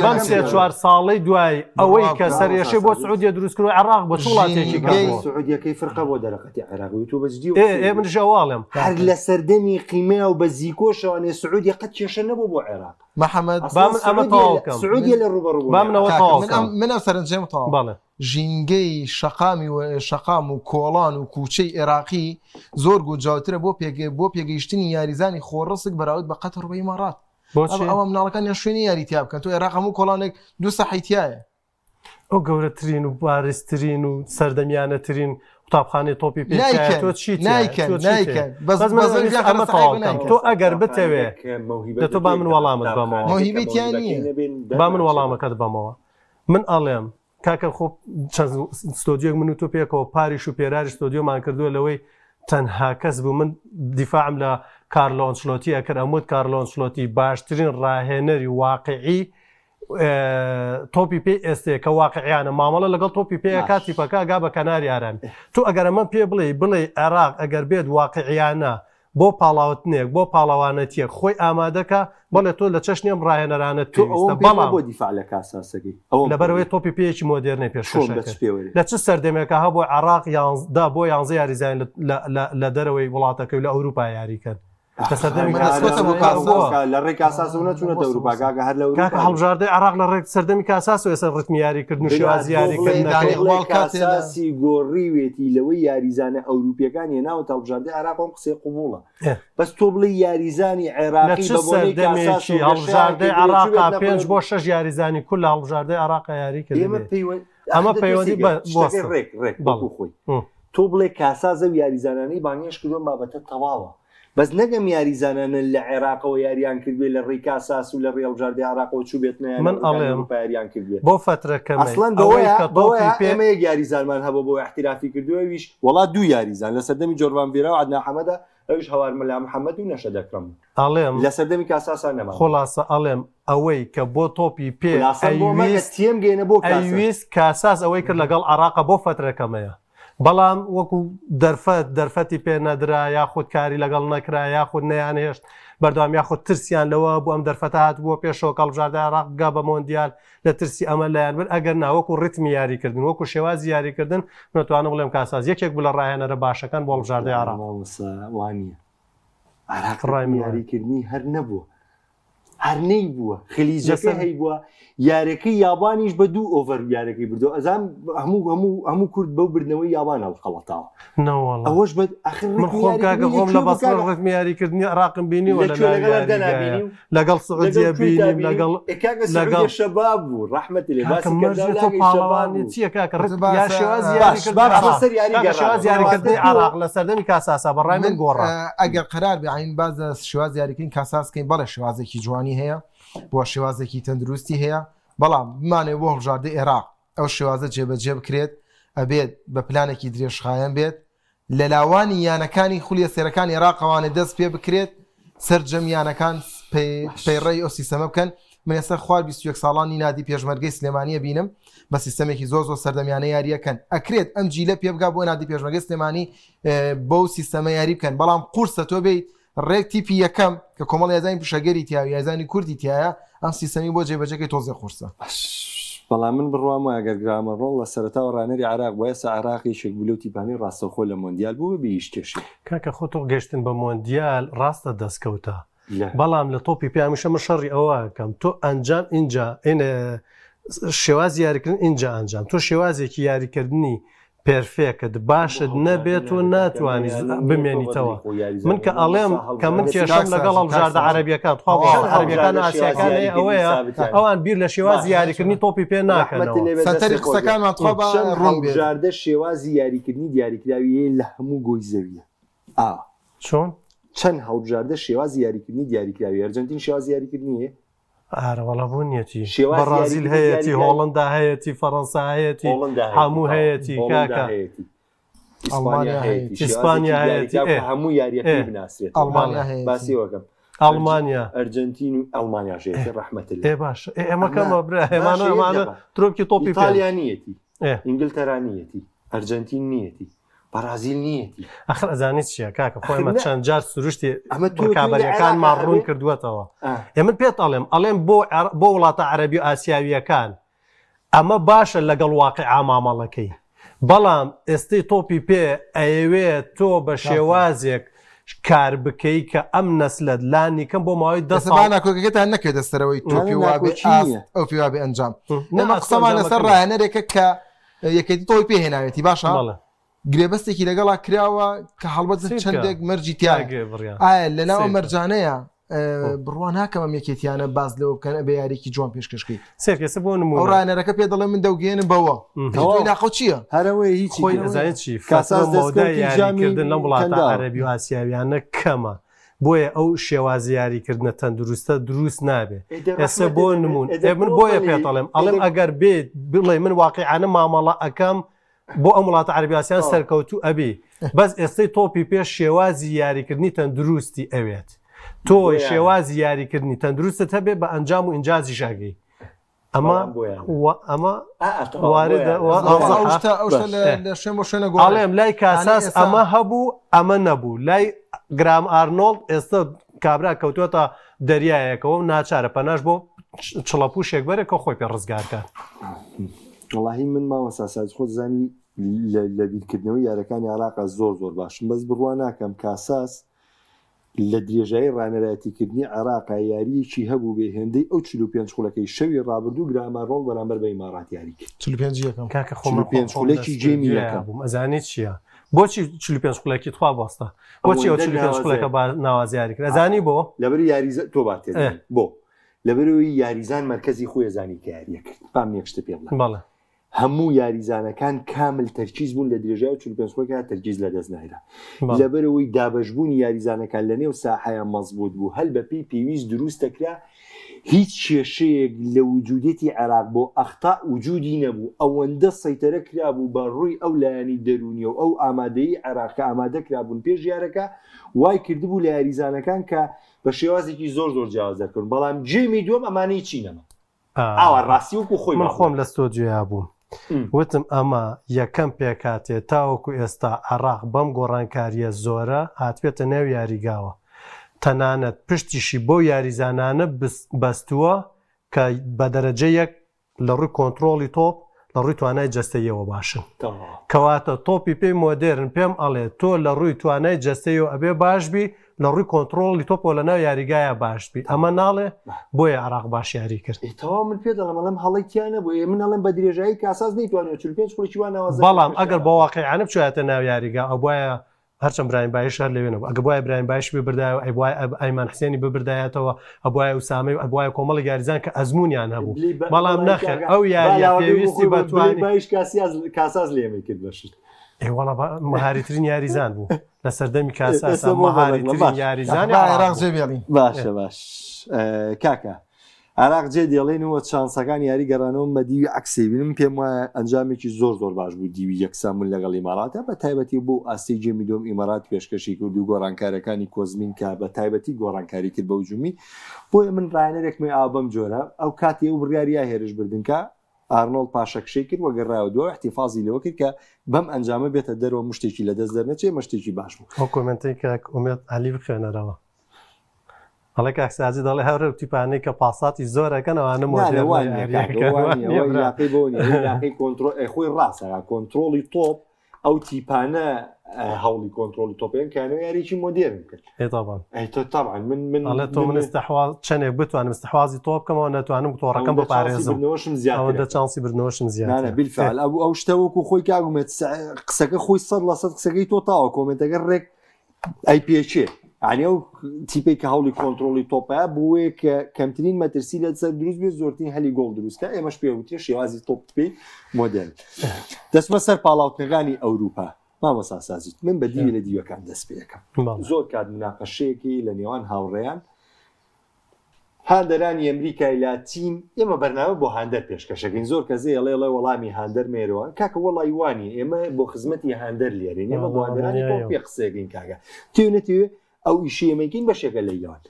بەم سێ چوار ساڵەی دوای ئەوەی کە سەرێشەی بۆ سعودیە دروستکردو عێراق بۆ چ وڵاتێکی سعودیەکەی فرقە بۆ دەرەقەتی عێراقی تو بەجدی منش ئەواڵێم هەر لە سەردەمی قیمە و بە زیکۆشەوانێ سعودی قەت کێشە نەبوو بۆ عێراق محەممەد با من ئەمە تەواوکەم سعودیە لە ڕوبەڕوو با منەوە تەواوکەم منە سەرنجێم تەواو بەڵێ ژینگەی شەقام و کۆڵان و کوچەی عێراقی زۆر گونجاوترە بۆ پێگەیشتنی یاریزانی خۆڕسک بەراورد بە قەتەر و ئیمارات ئەوە مناڵەکان شوێنی یاریتیا بکەن تۆ عێراق هەموو کۆڵانێک دو سەحیتایە ئەو گەورەترین و بارزترین و سەردەمیانەترین قوتابخانەی تۆپی پێ تۆ ئەگەر بتەوێ تۆ با من وەڵامت بەمەوە با من وەڵامەکەت بەمەوە من ئەڵێم کاکە خۆ چەند ستۆدیۆک من و تۆ پێکەوە پاریش و پێراری ستۆدیۆمان کردووە لەوەی تەنها کەس بوو من دیفاعم لە کارلۆ ئەنچلۆتی ئەکرد ئەموت کارلۆ ئەنچلۆتی باشترین ڕاهێنەری واقعی تۆپی پێی ئێستەیە کە واقعیانە مامەڵە لەگەڵ تۆپی پێیەکات تیپەکە گا بە کەناری ئارامی تۆ ئەگەر ئەمە پێ بڵێ عێراق ئەگەر بێت واقعیانە بۆ پاڵاوتنێک بۆ پاڵەوانەتیەک خۆی ئامادەکە بەڵێ تۆ لە چەشنیم ڕاهێنەرانە بەڵام بۆ دیفاع لە کاساسەکەی لەبەرەوەی تۆپی پێیەکی مۆدێرنی پێش لە چ سەردەمێکە هە بۆ عێراق دا بۆ 11 یاریزان لە دەرەوەی وڵاتەکەی و لە ئەوروپا یاریکەن لە ڕێی کاساسەوە نەچوونەتە ئەوروپاگاگە هەر لە هەڵبژاردەی عێراق لە ڕێک سەردەمی کاساس و ئێستا ڕتمی یاریکردن و شێوازی یاریکردن کاساسی گۆڕیوێتی لەوەی یاریزانە ئەوروپیەکانی ناوە هەڵبژاردەی عێراق ئەم قسەی قبوڵە بەس تۆ بڵێ یاریزانی عێراقی سەردەمێکی هەڵبژاردەی عێراقا 5 بۆ 6 یاریزانی کول لە هەڵبژاردەی عێراقا یاریکرد ئەمە پەیوەندی خۆی تۆ بڵێ کاسازە و یاریزانانەی بانگێش کردووە بابەتە تەواوە بەس نەگەم یاریزانانە لە عێراقەوە یاریان کردوێ لە ڕێی کاساس و لە ڕێ هەڵبژاردەی عێراقەوە چوو بێتنە من ئەڵێم یاریان کردوێت بۆ فترەکەم ئەسڵەن بەوەیە ئێمە یەک یاریزانمان هەبوو بۆ احترافی کردووەویش وڵات دوو یاریزان لە سەردەمی جۆربان ڤێرا و عەدنان حەمەدە ئەویش هەوار مەلا محەممەد و نەشە دەکڕم ئەڵێم لە سەردەمی کاساسان نەما خلاصە ئەڵێم ئەوەی کە بۆ تۆپی پێ تێم گەێنە بۆ ئەویست کاساس ئەوەی کرد لەگەڵ عێراقا بۆ فترەکەمەیە بەڵام وەکو دەرفەتی پێ نەدرا یاخود کاری لەگەڵ نەکرا یاخود نەیانهێشت بەردەوام یاخود ترسیان لەوە بۆ ئەم دەرفەتە هات بووە پێشەوە کەڵبژاردە عێراق بگا بە مۆندیال لە ترسی ئەمە لایەن بن ئەگەر ناوەکو ڕتمی یاریکردن وەکو شێوازی یاریکردن نتوانم بڵێم کاساز یەکێک بوو لە ڕاهێنەرە باشەکان بۆ هەڵبژاردەی عێراق وانە عێراق ڕای یاریکردنی هەر نەبووە هەر نەی بووە خلیجەکە هەی بووە یارەکەی یابانیش بە 2 ئۆڤەر یارەکەی بردو ئەزان هەموو کورد بەو بردنەوەی یابان هەڵقەڵەتاوە ئەوەش بە من خۆم کاکە خۆم لە بەسەر ڕتمی یاریکردنی عێراقم بینیوە لەگەڵ سعودیە بینیم لەگەڵ شەباب بوو ڕەحمەتی لێ پاڵەوانی چییە کاکە یا شێواز یاریکردنی عێراق لە سەردەمی کاساسا بەڕای من گۆڕا ئەگەر قرار بێعین باز شێواز یاریکردنی کاساسکەین بەڵێ شێوازێکی جوانی هەیە بۆ شێوازێکی تەندروستی هەیە بەڵام بمانێ بۆ هەڵبژاردەی عێراق ئەو شێوازە جێبەجێ بکرێت ئەبێت بە پلانێکی درێژخایەن بێت لە لاوانی یانەکانی خولیە سێرەکانی عێراقەوانێ دەست پێ بکرێت سەرجەم یانەکان پەیڕێی ئەو سیستەمە بکەن من ئێستا خوار 21 ساڵانی نادی پێشمەرگەی سلێمانیە بینم بە سیستەمێکی زۆر سەردەمیانە یاریەکەن ئەکرێت ئەم جیلە پێ بگا بۆ نادی پێشمەرگەی سلێمانی بەو سیستەمە یاری بکەن بەڵام قورسە تۆ بیت ڕێک تیپی یەکەم کە کۆمەڵ یازانی پیشەگەری تیاوی یازانی کوردی تایە ئەم سیستەمی بۆ جێبەجێکی تۆزێ قورسە بەڵام من بڕوام ئەگەر گرامەڕۆڵ لە سەرەتا و ڕانەری عێراق بۆ ئێستا عێراقی شێک بلو تیپانی ڕاستەخۆ لە مۆندیال بوو بەیش کێشی کاکە خۆتۆ گەشتن بە مۆندیال ڕاستە دەستکەوتە بەڵام لە تۆپی پێمیشە من شەڕی ئەوەکەم تۆ ئەنجام اینجا شێوازی یاریکردن اینجا ئەنجام تۆ شێوازێکی یاریکردنی پێرفێکت باشت نەبێت و ناتوانانی بمێنیتەوە من کە ئەڵێم کە من کێشم لەگەڵ هەڵبژاردە عەرەبیەکان عەرەبیەکان ئاسیاکان ئەوەیە ئەوان بیر لە شێوازی یاریکردنی تۆپی پێ ناکەنەوە سەتەری قسەکانمان هەڵبژاردە شێوازی یاریکردنی دیاریکراویە لە هەموو گۆی زەویە چۆن چەند هەڵبژاردە شێوازی یاریکردنی دیاریکراوی ئەرجەنتین شێوازی یاریکردنیە ئارەوەڵە بوونیەتی بەرازیل هەیەی هۆڵندا هەیەی فەڕەنسا هەیەی هەموو هەیەی کاکە ئیسپانیا هەیەی هەموو یاریەکە بناسرێت باسیەوەکەم ئەڵمانیا ئەرجەنتین و ئەڵمانیا ژێتی ڕەحمەت لێ باش ئێمەکەمە برا هێمانە ترۆپی تۆپی ئیتالیانیەتی ئینگلتەرانیەتی ئەرجەنتین نیەتی بەرازیل نیەتی ئەخر ئەزانیت چییە کاکە خۆیمە چەند جار سروشتی کابەریەکانمان ڕوون کردووەتەوە ئێمە پێت ئەڵێم بۆ وڵاتە عەرەبی و ئاسیاویەکان ئەمە باشە لەگەڵ واقعا مامەڵەکەی بەڵام ئێستەی تۆپی پێ ئەیەوێت تۆ بە شێوازێک کار بکەی کە ئەم نەسلت لانی کەم بۆ ماوەی دەسەبانەکۆکەکەتان نەکرد دەستەرەوەی تۆپی ئەو پیوابێ ئەنجام نەمە قسەمان لەسەر ڕاهێنەرێکە کە یەکەتی تۆی پێهێناوێتی باشە گرێبەستێکی لەگەڵا کراوە کە هەڵبەت چەندێک مەرجی تایە لەناو مەرجانەیە بڕوان ناکەم ئەم یەکێتیانە باز لەوە بکەن بە یاریکی جوان پێشکەشکەی سێکەسە بۆ نمونە ئەو ڕاهێنەرەکە پێ دەڵێ من دەوگەێنم بەوە ناخەو چییە هەرەوەی هیچ خۆی نەزانێت چی فەسەدەی یاریکردن لەم وڵاتە عەرەبی و ئاسیاویانە کەمە بۆیە ئەو شێوازی یاریکردنە تەندروستە دروست نابێت ئێستا بۆ نمون من بۆیە پێتەڵێم ئەڵێم ئەگەر بێت بڵێ من واقعانە مامەڵە ئەەکەم بۆ ئەم وڵاتە عەرەبیاسیان سەرکەوتوو ئەبێ بەس ئێستەی تۆپی پێش شێوازی یاریکردنی تەندروستی ئەوێت تۆ شێوازی یاریکردنی تەندروستت هەبێ بە ئەنجام و ئینجازی ژاگەی ئەمە واردەڵێم لای کاساس ئەمە هەبوو ئەمە نەبوو لای گرام ئارنۆڵد ئێستا کابرا کەوتوێتە دەریایەکەەوە ناچارە پەناش بۆ چڵەپوشێک بەرە کە خۆی پێ ڕزگارکە وڵاهی من ماوەساساج خۆ زانی لە بیرکردنەوەی یارەکانی عێراق زۆر باشم بەس بڕوان ناکەم کاساس لە درێژایی ڕانەرایەتیکردنی عێراق یاریەکی هەبوو بێ هێندەی ئەو 45 خولەکەی شەوی ڕابردوو گرامەڕۆڵ بەرامبەر بە ئیمارات یاری کرد 45 کاکە خولێکی جێمی یەکەم ئەزانیت چییە بۆچی 45 خولەکی توا بەستە بۆچی ئەو 45 خولەکە ناوازیاری کرد ئەزانی بۆ لەبەر یاریزە تۆ باتێ بۆ لەبەرەوەی یاریزان مرکزی خۆی زانی کە یاریە کرد پام یەکشتە پێ بڵێ هەموو یاریزانەکان کامل تەرکیز بوون لە درێژای و 45 خولەکە تەرکیز لەدەست نایرا لەبەرەوەی دابەشبوونی یاریزانەکان لە نێو ساحەیە مەزبوط بوو هەل بە پێی پێویست دروست دەکرا هیچ کێشەیەک لە وجودێتی عێراق بۆ ئەختا وجودی نەبوو ئەوەندە سەیتەرە کرابوو بە ڕووی ئەو لایەنی دەرونیە و ئەو ئامادەی عێراق ئامادە کرابوون پێش یارەکە وای کردبوو لە یاریزانەکان کە بە شێوازێکی زۆر جیاواز دەکردن بەڵام جێمی دووەم ئەمانەی چینەمە ئاوا ڕاستی وەکو خۆی من خۆم لە ستۆدیۆیا بووم وتم ئەمە یەکەم پێکاتێ تاوەکو ئێستا عێراق بەم گۆڕانکاریە زۆرە هاتبێتە نێو یاریگاوە تەنانەت پشتیشی بۆ یاریزانانە بەستووە کە بە دەرەجە یەک لە ڕووی کۆنتترۆلی تۆپ لە ڕووی توانای جەستەیەوە باشن کەواتە تۆپی پێی مۆدرن پێم ئەڵێ تۆ لە ڕووی توانای جەستەیەوە ئەبێ باشبی لە ڕووی کۆنتترۆلی تۆپۆ لە ناو یاریگایە باشبی ئەمە ناڵێ بۆیە عێراق باش یاری کرد تەواو من پێ دەڵم ئەڵم هەڵێکیانە بۆ من ئەڵم بە درێژایی کاساز نەیتوانێت 45 خۆکی وانەوە بەڵام ئەگەر بە واقعیانە بچێتە ناو یاریگا ئەو بایە هەرچەند برایم باش هەر لەوێنەوە ئەگە بۆیە برایم باش ببردایەوە ئەیمان حسێنی ببردایەتەوە ئەبواە وسامەی ئەبواە کۆمەڵی یاریزان کە ئەزمونیان هەبوو بەڵام نەخێر ئەو یاریە پێویستی بەتوانی باش کاساز لێمە کرد بەشت ئێوەڵە مەهاریترین یاریزان بوو لە سەردەمی کاساسە مەهاریترین یاریزان عێراق جێبێڵین باشە باش کاکە عێراق جێ دێڵێنەوە چانسەکان یاری گەڕانەوە بە دیوی عکسی بینم پێم وایە ئەنجامێکی زۆر باش بوو دیوی یەکسامون لەگەڵ ئیماراتە بە تایبەتی بۆ ئاستی جێمی دۆم ئیمارات پێشکەشی کرد و گۆڕانکارەکانی کۆزمین کە بە تایبەتی گۆڕانکاری کرد بە وجومی بۆیە من ڕایەنەرێکمە ئابم جۆرە ئەو کاتی و بڕیاریە هێرش بردنکە ئارنۆڵ پاشەکشەی کرد وەگەڕاوە دو احتیفازی لەوە کرد کە بەم ئەنجامە بێتە دەرەوە مشتێکی لە دەست دەرنەچێ مەشتێکی باش بوو ئەو کۆمنتی کە ئومێت علی بخوێنەرەوە هەڵێ کاکسازی دەڵێ هەورە تیپانەی کە پاساتی زۆرەکەن ئەوانە مۆدیڕی خۆی ڕاستە کۆنتترۆلی تۆپ ئەو تیپانە هەوڵی کۆنتترۆلی تۆپیان کانەوە یاریی مۆدرن کرد طبعا من تۆ من استحواز چەندێک بتوانم استحوازی تۆ بکەمەوە ناتوانم تۆڕەکەم بپارێزمەوەشم زیادە چانسی بردنەوەشم زیادە بالفعل ئەو شتەوەکو خۆی کاگومێت قسەکە خۆی 100% قسەکەی تۆ تاوە کۆمنتەکە ڕێک ئەی پێچێ عنی ئەو تیپێک کە هەوڵی کۆنتترۆلی تۆپە بۆیە کە کەمترین مەترسی لە سەر دروست بێت زۆرترین هەلی گۆڵ دروستکە ئێمەش پێوتێ شێوازی تۆپی مۆدرن دەستمە سەر پاڵاوتنەکانی ئەوروپا مامۆستا سازیت من بە دیوی لە دیوەکان دەست پێەکەم زۆر کات مناقەشەیەکی لە نێوان هاوڕێیان هاندەرانی ئەمریکای لاتین ئێمە بەرنامە بۆ هاندەر پێشکەشەکەین زۆر کەسێ ئەڵێ وەڵامی هاندەر مێرەوە کاکە وەڵی وانی ئێمە بۆ خزمەتی هاندەر لێرین ئێمە بۆ هاندەرانی تۆ پێ قسەکەین کاکە تێنێتێ ئەو ئیشەیەمەکەین بەشێکە لەیەوان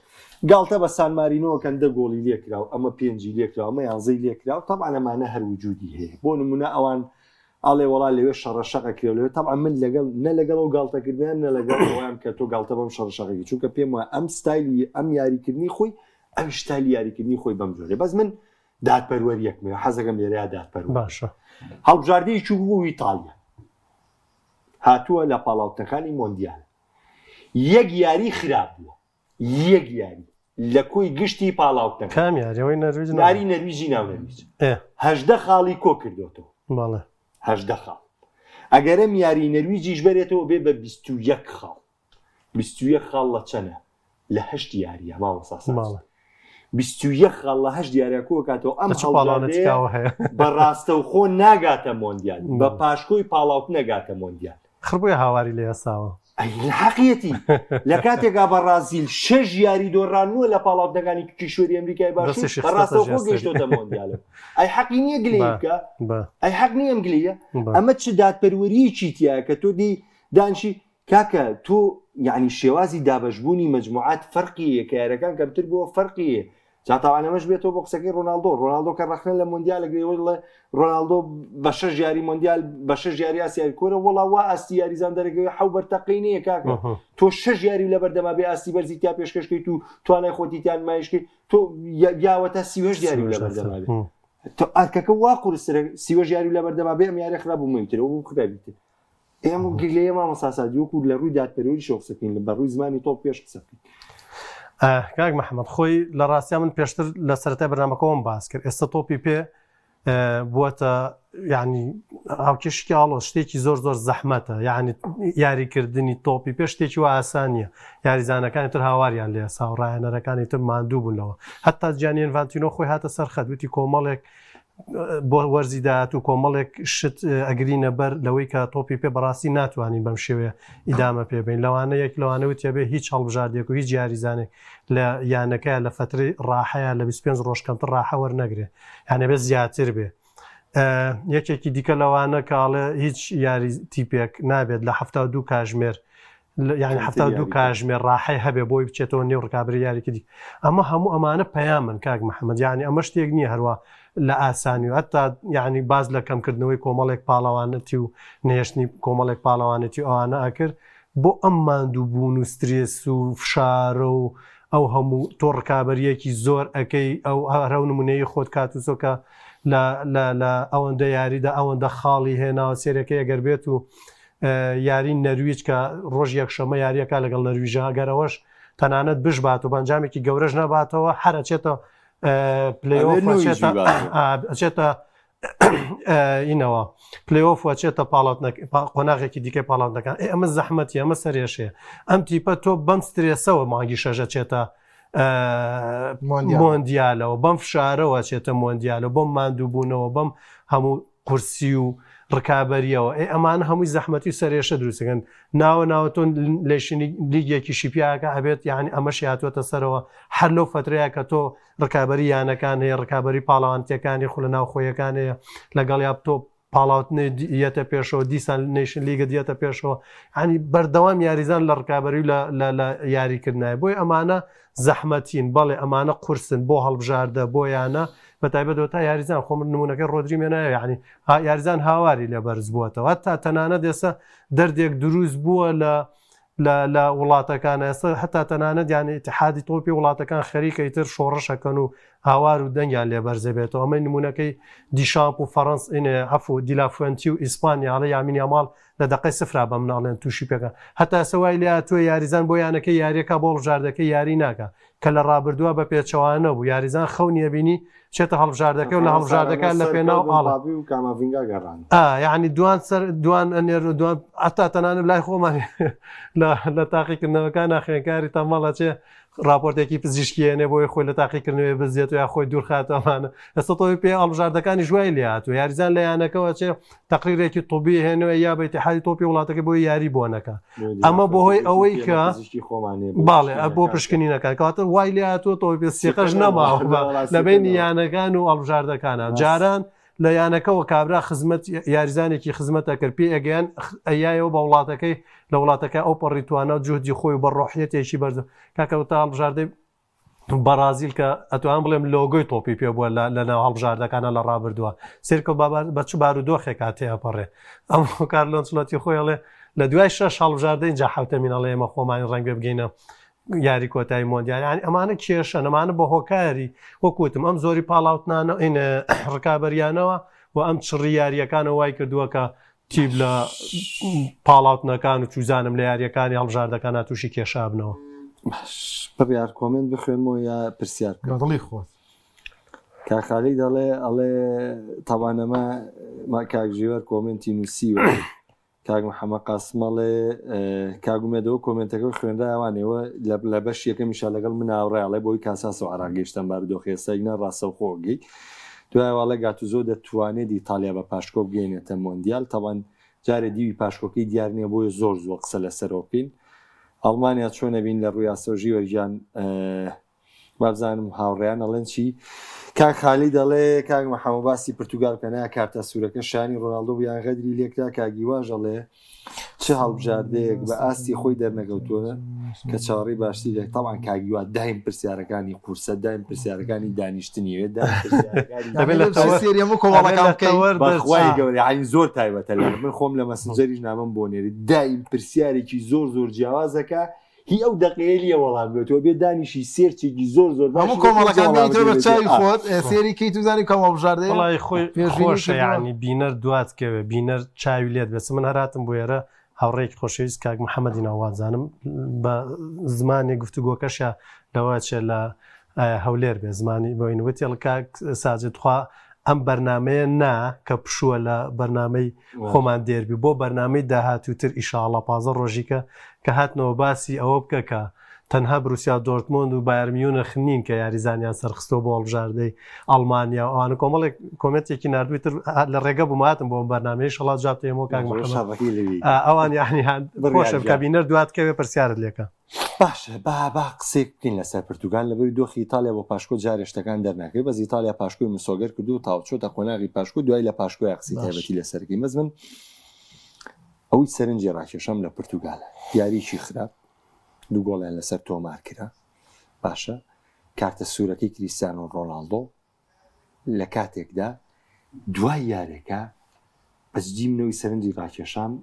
گاڵتە بە سانمارینەوەکەن 10 گۆڵی لێکراو ئەمە 5 لێکراو ئەمە 11 لێکراو تەبعا ئەمانە هەر وجودی هەیە بۆ نمونە ئەوان ئاڵێ وڵا لەوێ شەڕەشەقە کرێولەوە تەبعا من نە لەگەڵ ئەو گاڵتەکردیان نە لەگەڵ ئەویان کە تۆ گاڵتە بەم شەڕەشەقەی چونکە پێم وایە ئەم ستایلی ئەم یاریکردنی خۆی ئەم شتایلی یاریکردنی خۆی بەم جۆرێ بەس من دادپەروەریەکمێ حەزەکەم لێرەیە دادپەروەری باشە هەڵبژاردەیەکی بوو ئیتالیا هاتووە لە پاڵاوتەکانی مۆندیال یەک یاری خراپ بووە یەک یاری لە کۆی گشتی پاڵاوتەکە کام یاریەوەی ناری نەرویجی ناو نەرویج 18 خاڵی کۆ کردوتەوە باڵێ 18 خاڵ ئەگەرم یاری نەرویجیش بەرێتەوە بێ بە 21 خاڵ 21 خاڵ لە چەنە لە 8 یاریە ماوەسا 21 خاڵ لە 8 دیارەکۆ کاتەوە ئەم هەڵاڵەتەوە هەیە بەڕاستە و خۆ ناگاتە مۆندیال بە پاشکۆی پاڵاوت نەگاتە مۆندیال خڕبووی هاواری لە یاساوە حەقیەتی لە کاتێکا بە ڕازیل 6 یاری دۆڕانووە لە پاڵاوتەکانی کیشوەری ئەمریکای باشوور بەڕاستەوە خۆ گەیشتۆتە مۆندیالە ئەی حەقی نییە گلەی بکە ئەی حەق نییە ئەم گلەیە ئەمە چ دادپەروەریی تایە کە تۆ دی دانشی کاکە تۆ یعنی شێوازی دابەشبوونی مەجموعات فەرقیە کە یارەکان کەمتر بووە فەرقیە جاتاوانەمەش بێتەوە بۆ قسەکەی ڕۆناڵدۆ کە ڕەخنە لە مۆندیال لەگرێەوە لە ڕۆناڵدۆ بە 6 یاری مۆندیال بە 6 یاری ئاسیای کۆرە وەڵا وا ئاستی یاریزان دەرەکەوێ حەو بەرتەقەی نییە کاکە تۆ 6 یاری لە بەردەما بێ ئاستی بەرزی تا پێشکەشکەیت و توانای خۆتیتیان مایشکەی تۆ یاوەتە 38 یاری لە بەردەما بێ تۆ ئارکەکە وا قورسرە 38 یاری لە بەردەما بێ ئەم یاری خراپ بوومەویترەوە بوو خراپیتر ئێمە گلەیە مامۆستا وەکو لە ڕووی دادپەروەری شۆقسەکەین لە بەڕووی زمانی تۆ پێش قسەکەین کاک محەممەد خۆی لە ڕاستیا من پێشتر لە سەرەتای بەرنامەکەەوەم باس کرد ئێستا تۆپی پێ بووەتە یعنی هاوکێشکی ئاڵۆ شتێکی زۆر زەحمەتە یعنی یاریکردنی تۆپی پێ شتێکی وە ئاسانیە یاریزانەکانی تر هاواریان لێ ساوڕایەنەرەکانی تر ماندوو بوونەوە هەتا جیانی ئینڤانتینۆ خۆی هاتە سەر خەدوتی کۆمەڵێک بۆ وەرزی داهات و کۆمەڵێک شت ئەگرینە بەر لەوەی کە تۆپی پێ بەڕاستی ناتوانین بەم شێوەیە ئیدامە پێبین لەوانە یەک لەوانەوت بێ هیچ هەڵبژاردێک و هیچ یاریزانێک لە یانەکەی لە فتری ڕاحەیە لە 25 ڕۆژ کەمتر ڕاحە وەرنەگرێ یانە بێ زیاتر بێ یەکێکی دیکە لەوانە کاڵێ هیچ یاری تیپێک نابێت لە 72 کاژمێر یعنی هەفتا دوو کاژمێر ڕاحی هەبێ بۆی بچێتەوە نێو ڕکابی یاریکی دی ئەمە هەموو ئەمانە پەیامن کاک محەممەد یعنی ئەمە شتێک نییە هەروە لە ئاسانی و هەتا یعنی باز لە کەمکردنەوەی کۆمەڵێک پاڵەوانەتی و نێشتنی کۆمەڵێک پاڵەوانێتی ئەوانە ئاکرد بۆ ئەم ماندوو بوون و سترێس و فشارە و ئەو هەموو تۆ ڕکابەریەکی زۆر ئەەکەی ئەو هەرە نمونەیە خۆت کاتوسۆکە لە ئەوەندە یاریدا ئەوەندە خاڵی هێناوە سێرەکەی ئەگەر بێت و یاری نەرویج کە ڕۆژ یەکشەمە یاریەکە لەگەڵ نەرویژە ئەگەرەوەش تەنانەت بشبات و بەنجامێکی گەورەش نەباتەوە هەرەچێتە پلێچێتە ئینەوە پلێۆف وەچێتە قۆناغێکی دیکەی پاڵاوەکان ئەمە زەحمەتی ئەمە سەرێشەیە ئەم تیپە تۆ بەم سترێسەوە مانگی شەژە چێتە مۆندیالەوە بەم فشارەوە چێتە مۆندیالە بۆم ماندوو بوونەوە بەم هەموو قورسی و ڕکابەریەوە ئەمان هەمووی زەحمەتی و سەرێشە دروستەکەن ناوە تۆ لێشنی لیگێکی شیپیاکە هەبێت یعنی ئەمەشی هاتووەتە سەرەوە هەر لەو فترەیە کە تۆ ڕکابەری یانەکان هەیە ڕکابەری پاڵەوانتیەکانی خو لە ناو خۆیەکان هەیە لەگەڵ یا تۆ پاڵاوتنی دیەتە پێشەوە دیسان نیشن لیگە دیەتە پێشەوە ینی بەردەوام یاریزان لە ڕکابەری لە یاریکردنای بۆی ئەمانە زەحمەتین بەڵێ ئەمانە قورسن بۆ هەڵبژاردە بۆ یانە بەتایبەتەوە تا یاریزان خۆم نمونونەکەی ڕۆدری مێنایە یعنی یاریزان هاواری لە بەرز بووەتەوە تا تەنانە دێسە دەردێک دروست بووە لە وڵاتەکان ئێستا هەتا تەنانەت یانی اتحادی تۆپی وڵاتەکان خەریکە تر شۆڕەشەکەن و هاوار و دەنگیان لێ بەرزە بێتەوە ئەمە نمونونەکەی دیشامپ و فەڕەنس عفو دیلافوێنتی و ئیسپانیا لە یامینیا ماڵ لە دقی سفرا بە مناڵێن تووشی پێەکە هەتا سەوای لە تۆ یاریزان بۆ یانەکەی یاریەکە بۆ ڕژاردەکەی یاری ناکە کە لە ڕابردووە بە پێچەوانە بوو یاریزان خەونیە بینی چێتە هەڵبژاردەکە و لە هەڵبژاردەکە لە پێناو ئاڵی و کاماڤینگا گەڕان یعنی دوان ئەنێر دوان ئەتا تەنانە لای خۆمان لە تاقیکردنەوەکان ناخێنکاری تەمەڵە چێ راپۆرتێکی پزیشکیێنێ بۆی خۆی لە تاقیکردنەوەی بزیێت و یا خۆی دوورخاتەوەمانە ئێستا تۆی پێ هەڵبژاردەکانی ژوای لێ هاتووە یاریزان لە یانەکەەوە چێ تەقریرێکی توبی هێنەوە یا بە اتحادی تۆپی وڵاتەکە بۆی یاری بۆنەکە ئەمە بۆهۆی ئەوەی کە باڵێ بۆ پشکنینەکان کاتر وای لێ هاتووە تۆی پێ سیقەش نەماوە لەبینی یانەکان و هەڵبژاردەکانە جاران لە یانەکەەوە کابرا خزمەت یاریزانێکی خزمەتە کرد پێ ئەگەیان ئەیایەوە بە وڵاتەکەی لە وڵاتەکە ئەو پەڕیتوانە جوهدی خۆی بە ڕۆحیەتێکی بەرز کاکەوتە هەڵبژاردەی بەرازیل کە ئەتوان بڵێم لۆگۆی تۆپی پێ بووە لە ناو هەڵبژاردەکانە لە ڕابردووە سێرکە بە چ بارودۆخێک هاتەیەپەڕێ ئەم کارلۆنچڵەتی خۆیڵێ لە دوای شەش هەڵبژاردە اینجا حوتەمینەڵێ ئێمە خۆمانی ڕەنگە بگەینە یاری کۆتایی مۆندیال ینی ئەمانە کێشە ئەمانە بە هۆکاری وەکوتم ئەم زۆری پاڵاوتنانە ئینە ڕکابەریانەوە و ئەم چڕی یاریەکانە وای کردووە کە تیب لە پاڵاوتنەکان و چوزانم لە یاریەکانی هەڵبژاردەکانە تووشی کێشا بنەوە بڕیار کۆمنت بخوێنمەوە یا پرسیار دڵی خۆت کاخالی دەڵێ ئەڵێ تاوانەمە کاکژێوەر کۆمنتی نووسیوە کاک محەممەد قاسمەڵێ کاگومێدەوە کۆمنتەکە خوێنداوانەوە لە بەش یەکەمیشا لەگەڵ من هاوڕێڵێ بۆی کاساس و عراگەیشتن بارودۆخێسەگنە ڕاستە و خۆگەی دوایواڵە گاتوزۆ دەتوانێت ئیتالیا بە پاشکۆ بگەینێتە مۆندیال تاوان جارێ دیوی پاشکۆکەی دیار نییە بۆیە زۆر زۆر قسە لە سەرۆپین ئەڵمانیا چۆنە بین لە ڕووی ئاسۆژی وەرجان بابزانم هاوڕێیان ئەڵێن چی کاک خالی دەڵێ کاک محەممەد باسی پرتوگالکەنای کارتە سوورەکە شانی ڕۆناڵدۆ بیان غەدری لێکدا کاگیواژ ئەڵێ چه هەڵبژاردەیەک بە ئاستی خۆی دەرنەکەوتووە کە چاڕی باشی لێک تاوان کاگیوا دایم پرسیارەکانی قورسە دایم پرسیارەکانی دانیشتنیوێت بەخوای گەورە عین زۆر تایبەتە لە من خۆم لە مەسنجەریش نامم بۆ نێری دایم پرسیارێکی زۆر زۆر جیاوازەکە هی ئەو دقیقەیە وەڵام بێتەوە بێ دانیشی سێرچێکی زۆر زۆر هەموو کۆمەڵەکان بە چاوی خۆت سێری کەی توزانی کەم هەڵبژاردەیە وڵای خۆی خۆشە یعنی بینەر دواتکەوێ بینەر چاوی لێت بێت من هەراتم بۆ ئێرە هاوڕێکی خۆشەویست کاک محەممەدی ناوازانم بە زمانی گفتوگۆکەشە لەوە چێ لە هەولێر بێ زمانی بۆین وتێڵ کاک ساجدخوا ئەم بەرنمەیە نا کە پشووە لە بەرنمەی خۆمان دێربی بۆ بەرنمەی داهاتووتر ئیشاڵە پازە ڕۆژیکە کە هاتنەوە باسی ئەوە بکە کە تەنها بروسیا دۆرتمۆند و بایرمیونە خنین کە یاریزانیان سەرخستۆ بۆ هەڵبژاردەی ئەڵمانیا ئەوانە کۆمەڵێک کۆمنتێکی نردوویتر لە ڕێگە بووماتم بۆ بەرنمەی شڵات جابتەیەمەوە کاک ئەوان یعنی خۆشە کە بینەر دواتکەوێ پرسیارت لێکە باشە با قسێک بکەین لەسەر پرتوگال لەبەری دۆخی ئیتالیا بۆ پاشکۆ جارێشتەکان دەرناکەی بەز ئیتالیا پاشکۆی مسۆگەر کردو و تاوچۆتە قۆناغی پاشکۆ دوای لە پاشکۆی قسی تایبەتی لەسەرکی مەزمن ئەوەی ئەوەی سەرنجی ڕاکێشەم لە پرتوگالە دیاریشی خراپ 2 گۆڵیان لەسەر تۆمار کرا باشە کارتە سوورەکەی کریستیانۆ ڕۆناڵدۆ لە کاتێکدا دوای یارێکە بەسجی منەوەی سەرنجی ڕاکێشام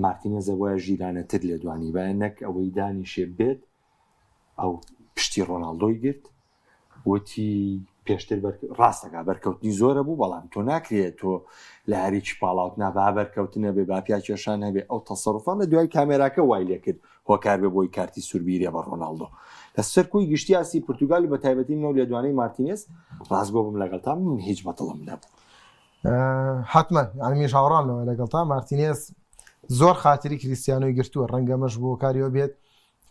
مارتینێزە وایە ژیرانەتر لێ دوانی بایە نەک ئەوەی دانیشێ بێت ئەو پشتی ڕۆناڵدۆی گرت وتی پێشتر ڕاستەکە بەرکەوتنی زۆرە بوو بەڵام تۆ ناکرێت تۆ لە هەریکی پاڵاوت نابا بەرکەوتنە بێ باپیا کێشان هەبێ ئەو تەسەڕوفان لە دوای کامێراکە وای لێ کرد هۆکار بێ بۆی کارتی سووربیرێ بە ڕۆناڵدۆ لە سەر کۆی گشتی یاسی پرتوگال و بە تایبەتی منەوە لێدوانەی مارتینێز ڕاستگۆ بم لەگەڵ تا من هیچ بەتڵم نەبوو حتمما ئەمی هاوڕانەوە لەگەڵ تا مارتینێز زۆر خاتری کریستیانۆی گرتووە ڕەنگە مەش بۆ کاریەوە بێت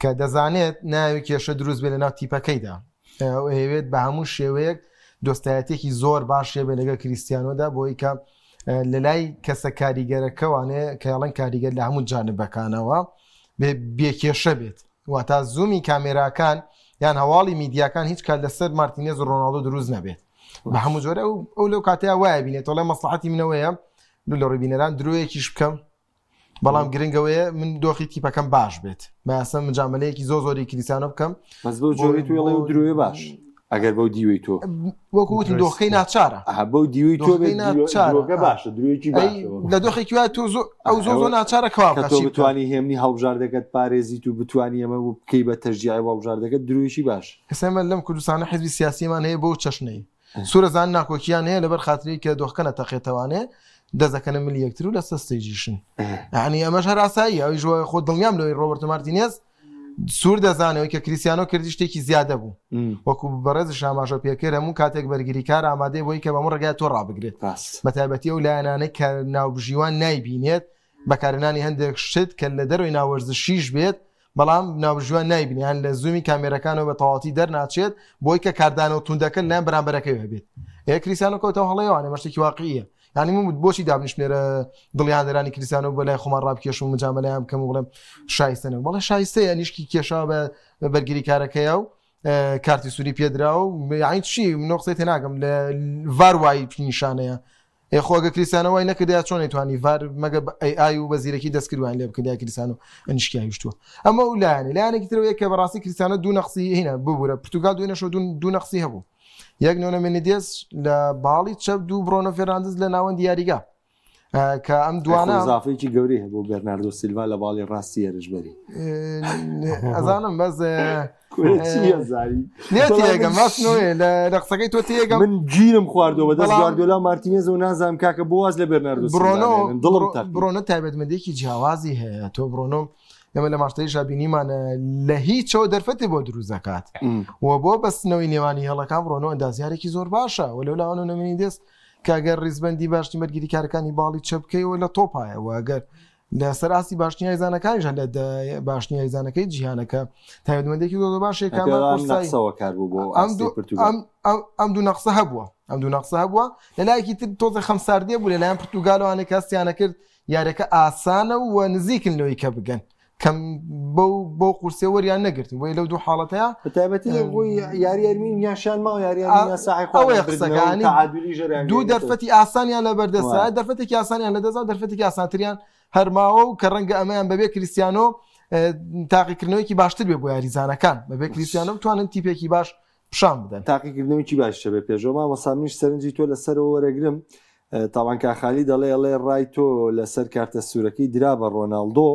کە دەزانێت ناوی کێشە دروست بێ لە ناو تیپەکەیدا ئەوێت بە هەموو شێوەیەک دۆستایەتێکی زۆر باشێ بێ لەگە کریستیانۆدا بۆی کە لە لای کەسە کاریگەرەکەوانێ کە یاڵەن کاریگەر لە هەموو جانبەکانەوە بێکێشە بێت واتە زوومی کامێراکان یان هەواڵی میدیاکان هیچ کات لەسەر مارتینێز و ڕۆناڵدۆ دروست نەبێت بە هەموو جۆرە ئەو لەو کاتەیە وایە بینێت وڵای مەسلحەتی منەوەیە لە ڕێبینەران درۆیەکیش بکەم بەڵام گرنگەوەیە من دۆخی تیپەکەم باش بێت بەسە مجاملەیەکی زۆری کلیسیانە بکەم بەس بۆ جۆری توێڵێ و درۆی باش ئەگەر بەو دیوی تۆ وەکووتن دۆخەکەی ناچارە بەو دیوی تۆ باشە درۆیەکی لە دۆخێکی وایە تۆ ئەو زۆ ناچارە تۆ بتوانی هێمنی هەڵبژاردەکەت پارێزیت و بتوانی ئەمە و بکەی بە تەژیای هەڵبژاردەکەت درۆیشی باش ئێستا لەم کوردستانە حیزبی سیاسیمان هەیە بۆ چەشنەی سوورەزان ناکۆکییان هەیە لەبەر خاتری کە دۆخەکەنە تەقێتەوانێ دەزەکەنە ملی یەکتر و لە سەستەیجیشن ینی ئەمەش هەراسایی ئەوی ژۆ خۆ دڵنیام لەوەی ڕۆبەرتۆ مارتینێز سوور دەزانەوەی کە کریستیانۆ کردی شتێکی زیادە بوو وەکو بەڕێز شاماژە پێکرد هەموو کاتێک بەرگری کار ئامادەی بۆی کە بەمە ڕێگای تۆ ڕابگرێت بە تایبەتی ئەو لایەنانەی کە ناوبژیوان نایبینێت بەکارهێنانی هەندێک شت کە لە دەروی ناوەرزشیش بێت بەڵام ناوبژیوان نایبینیان لە زوومی کامێرەکانەوە بە تەواوەتی دەرناچێت بۆی کە کاردانەوە توندەکە لەیان بەرامبەرەکەی هەبێت کریستیانۆ کەوتەوە هەڵەیەوانێ مەشتێکی واقعیە ینی من بۆچی دابنیشتێرە دڵیاندەرانی کریستیانۆ بە لای خۆمان ڕابکێش و مجاملەیان بکەم و بڵێم شایستەنە بەڵێ شایستەیە نیشکی کێشا بە بەرگری کارەکەیە و کارتی سووری پێدرا و یعنی چی من قسەی تێناگەم لە ڤار وای نیشانەیە خۆگە کریستیانەوەی نەکردیا چۆن نەیتوانی ڤار مەگە ئای و بەزیرەکی دەستکردوان لێ بکردیا کریستیانۆ ئەنیشکی هیشتووە ئەمە و لایەنێکی ترەوەیە کە بەڕاستی کریستیانە دوو نەقسی هینە ببوورە پرتوگال دوێنەشەوە دوو نەقسی هەبوو یەک نۆنە مێنیدێس لە باڵی چەپ دوو برۆنۆ فێراندز لە ناوەند دیاریگا کە ئەم دوانە زافێکی گەوری هەبوو بەرناردۆ سیلڤا لە باڵی ڕاستی هێرشبەری ئەزانم بەس نێتێگەم ڕاستنەوەی لە قسەکەی تۆ تێگەم من گیرم خواردەوە بە دەست گواردیۆلا مارتینێز و نازانم کاکە بۆ واز لە بەرناردۆ برۆنۆ تایبەتمەندێکی جیاوازی هەیە تۆ برۆنۆ ئێمە لە ماشتەی ژابینیمانە لە هیچەوە دەرفەتی بۆ دروست دەکات و بۆ بەستنەوەی نێوانی هێڵەکان بڕۆنەوە ئەندازیارێکی زۆر باشە و لەو لاوانە نەمێنی دەست کاگەر ڕیزبەندی باشی مەرگری کارەکانی باڵی چەپکەیەوە لە تۆپایە و ئەگەر لە سەراسی باشنی هایزانەکانیش لە باشنی هایزانەکەی جیهانەکە تایبەتمەندێکی زۆر باشێک ئەم دوو نەقسە هەبووە لە لایەکی تر تۆزە خەمساردیە بوو لەلایەن پرتوگالەوانێک کەستیانە کرد یارەکە ئاسانە و نزیکن لەوەی کە بگەن کەم بۆ قورسێ وەریان نەگرتن بۆی لەو دوو حاڵەتەیە بەتایبەتی یاریارمین یاشان ما دوو دەرفەتی ئاسانیان لە بەردەسا دەرفەتێکی ئاسانیان لە دەزا دەرفەتێکی ئاسانتریان هەرماوە و کە ڕەنگە ئەمەیان بەبێ کریستیانۆ تاقیکردنەوەیکی باشتر بێ بۆ یاریزانەکان بەبێ کریستیانۆ بتوانن تیپێکی باش پیشان بدەن تاقیکردنەوەی باش بێ پێشەوە مامەسامنیش سەرنجی تۆ لەسەرەوە وەرەگرم تاوان کاخالی دەڵێ ڕای تۆ لەسەر کارتە سوورەکەی درا بە ڕۆناڵدۆ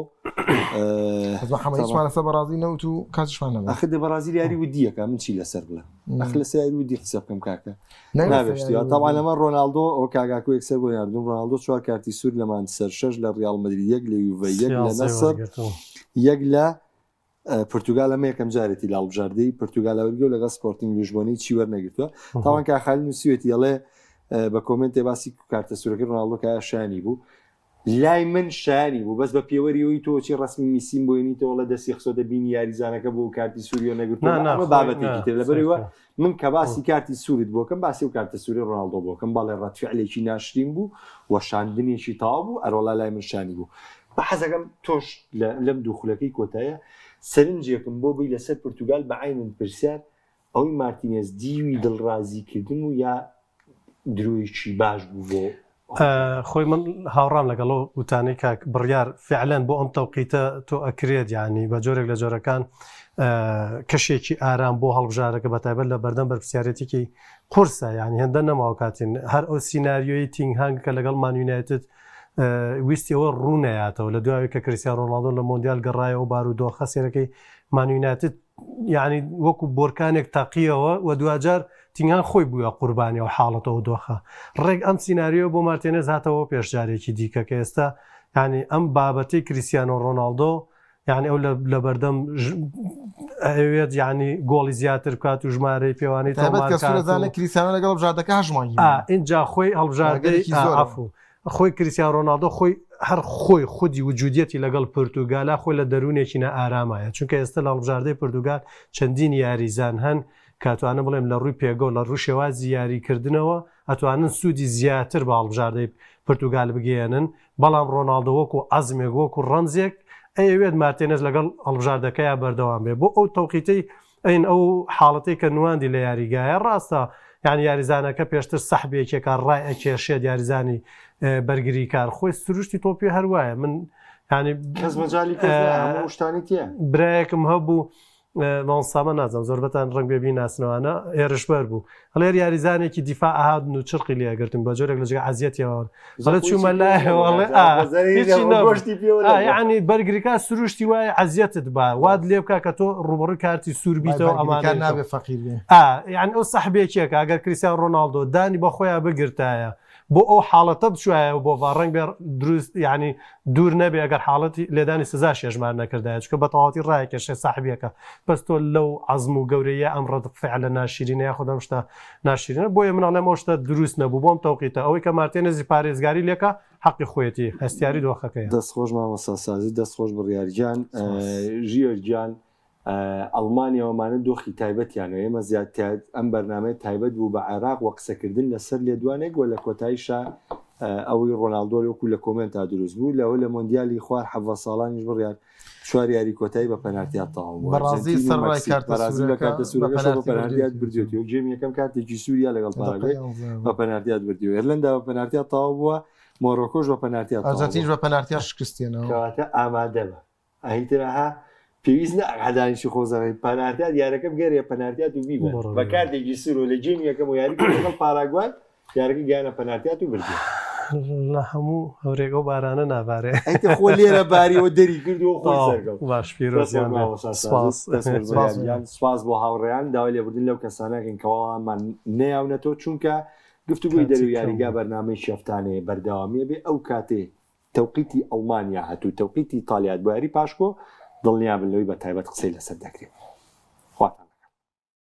حەمەسە بەڕازی نەوت و کاتشمان ئەخ دە بەڕازی یاری ودیەکە من چی لەسەر بڵێ ئەخ لەسەر یاری ودی قسە بکەم کاکە نابێشتیوە تاوان لەمە ڕۆناڵدۆ ئەو کاگاکو یەکسەر بۆ یاردوم ڕۆناڵدۆ 4 کارتی سوور لەمان سەر 6 لە ڕیال مەدرید 1 لە یوڤە 1 لە نەسەر 1 لە پرتوگال ئەمە یەکەم جارێتی لاڵبژاردەی پرتوگالەوەرگە و لەگەڵ سپۆرتینگ لیژبۆنی چی وەرنەگرتووە تاوان کاخالی نووسیوێتی ئەڵێ بە کۆمنتێ باسی کارتە سوورەکەی ڕۆناڵدۆ کە شانی بوو لای من شانی بوو بەس بە پێوەریەوەی تۆچی ڕسمی میسیم بۆینیتەوە لە دەستی خسۆ دەبینی یاریزانەکە بۆ کارتی سووریۆ نەگرتووە بابەتێکی تر لەبەرەوە من کە باسی کارتی سوورت بۆکەم باسی و کارتە سووری ڕۆناڵدۆ بۆکەم باڵێ ڕەتفعلێکی ناشرین بوو و شاندنێکی تاوا بوو ئەرۆڵا لای من شانی بوو بە حەزەکەم تۆش لەم دووخولەکەی کۆتایە سەرنجێکم بۆ بی لەسەر پرتوگال بە عینن پرسیار ئەوەی مارتینێز دیوی دڵڕازیکردن و یا درۆیکی باش بوو بۆ خۆی من هاوڕام لەگەڵ وتانی کاک بڕیار فعلەن بۆ ئەم تەوقیتە تۆ ئەکرێت ینی بە جۆرێک لە جۆرەکان کەشێکی ئارام بۆ هەڵبژارەکە بەتایبەت لە بەردەم بەرپرسیارەتێکی قورسە ینی هەندە نەماوە کاتین هەر ئەو سینناریۆی تینگهانگ کە لەگەڵ مانیونایتت ویستیەوە ڕوونەیاتەوە لە دوای کە کریستیانۆ ڕۆناڵدۆ لە مۆندیال گەڕایەوە بارودۆخە سێرەکەی مانیونایتت ینی وەکو بۆرکانێک تاقیەوە و دوجار تینگان خۆی بووە قوربانی و حاڵەتەوە دۆخە ڕێک ئەم سینناریۆ بۆ مارتێنێز هاتەوە پێشجارێکی دیکە کە ئێستا ینی ئەم بابەتی کریستیانۆ ڕۆناڵدۆ یعنی ئەو لە بەردەم ئەوێت ینی گۆڵی زیاتر بکات و ژمارەی پێوانی تەمانکەزانە کریسیانە لەگەڵ بژاردەکە هەژمانی اینجا خۆی هەڵبژاردەی ئافو خۆی کریستیانۆ ڕۆناڵدۆ خۆی هەر خۆی خودی وجودیەتی لەگەڵ پرتوگالا خۆی لە دەروونێکی نە ئارامایە چونکە ئێستا لە هەڵبژاردەی پرتوگال چەندین یاریزان هەن کاتوانە بڵێم لە ڕووی پێگە و لە ڕوو شێوازی یاریکردنەوە ئەتوانن سوودی زیاتر بە هەڵبژاردەی پرتوگال بگەێنن بەڵام ڕۆناڵدۆ وەکو ئەزمێک وەکو ڕەمزێک ئەوێت مارتێنز لەگەڵ هەڵبژاردەکەیە بەردەوام بێ بۆ ئەو تەوقیتەی ئەین ئەو حاڵەتی کە نواندی لە یاریگایە ڕاستە یعنی یاریزانەکە پێشتر سەحبێکێکە ڕای ئەکێشێت یاریزانی بەرگری کار خۆی سروشتی تۆپی هەروایە من ینی شتانیە برایەکم هەبوو سامە نازم زۆربەتان ڕنگ بێبی ناسنەوەانە ئێرشبەر بوو هەڵێر یاریزانێکی دیفاع ئاهادن و چرقی لێگرتن بە جۆرێک لە جگە عزیەتیەوە بەڵێ چوومە لایەوەڵێ ینی بەرگریکا سروشتی وایە عزیەتت با واد لێ بکە کە تۆ ڕوبڕووی کارتی سووربیتەوە ئەمانە نابێ فەقیر یعنی ئەو سەحبێکێکە ئەگەر کریستیانۆ ڕۆناڵدۆ دانی بە خۆیان بگرتایە بۆ ئەو حاڵەتە بچوایە بۆ ڕنگ بێ دروست ینی دوور نەبێ ئەگەر حاڵەتی لێدانی سزا شێژمان نەکردایە چکە بە تەواوەتی ڕایەکێشێ ساحبیەکە بەس تۆ لەو عەزم و گەورەیە ئەم ڕەت فعلە ناشرینە یا خودم شتە ناشرینە بۆیە مناڵێ ئەو دروست نەبوو بۆم تەوقیتە ئەوەی کە مارتێنێزی پارێزگاری لێکە حەقی خۆیەتی هەستیاری دۆخەکەی دەستخۆش مامەساسازی دەستخۆش بڕیارجان ژیۆرجان ئەڵمانیاوەمانە دۆخی تایبەتیانەوە ئێمە زیاتر ئەم بەرنامەی تایبەت بوو بە عێراق وە قسەکردن لەسەر لێدوانێک وە لە کۆتاییشە ئەوەی ڕۆناڵدۆ وەکو لە کۆمنت تا دروست بوو لەوە لە مۆندیالی خوار حەڤە ساڵانیش بڕیار چوار یاری کۆتایی بە پەنارتیات تاوام بەڕازی سەرڕای کارتە سوورەکە بە پەنارتیات بردوێتی و جێمی یەکەم کارتێکی سووریا لەگەڵ پاراگوای بە پەنارتیات بردووە ئێرلەندا بە پەنارتیات تاوا بووە مۆرۆکۆش بە پەنارتیات ئەرجەنتینش بە پەنارتیات شکستێنەوە کەواتە ئامادە بە ئەهیترەها پێویست عەدانیشی خۆزەڕی پەنارتیات یارەکە بگەڕێ پەنارتیات و بیبە بە کارتێکی سوور و لە جێمی یەکەم و یاری لەگەڵ پاراگوای یارەکە گیانە پەنارتیات و بردووە لە هەموو هەورێک و بارانە نابارێ خۆ لێرە باریەوە دەری کردو باش پیرۆزیان سواز بۆ هاوڕێیان داوای لێبوردن لەو کەسانەکەن کەوامان نەیاونەتەوە چونکە گفتوگوی دەروی یاریگا بەرنامەی شەفتانەیە بەردەوامیە بێ ئەو کاتێ تەوقیتی ئەڵمانیا هەتوو تەوقیتی ئیتالیات بۆ یاری پاشکۆ دڵنیا بن لەوەی بە تایبەت قسەی لەسەر دەکرێت.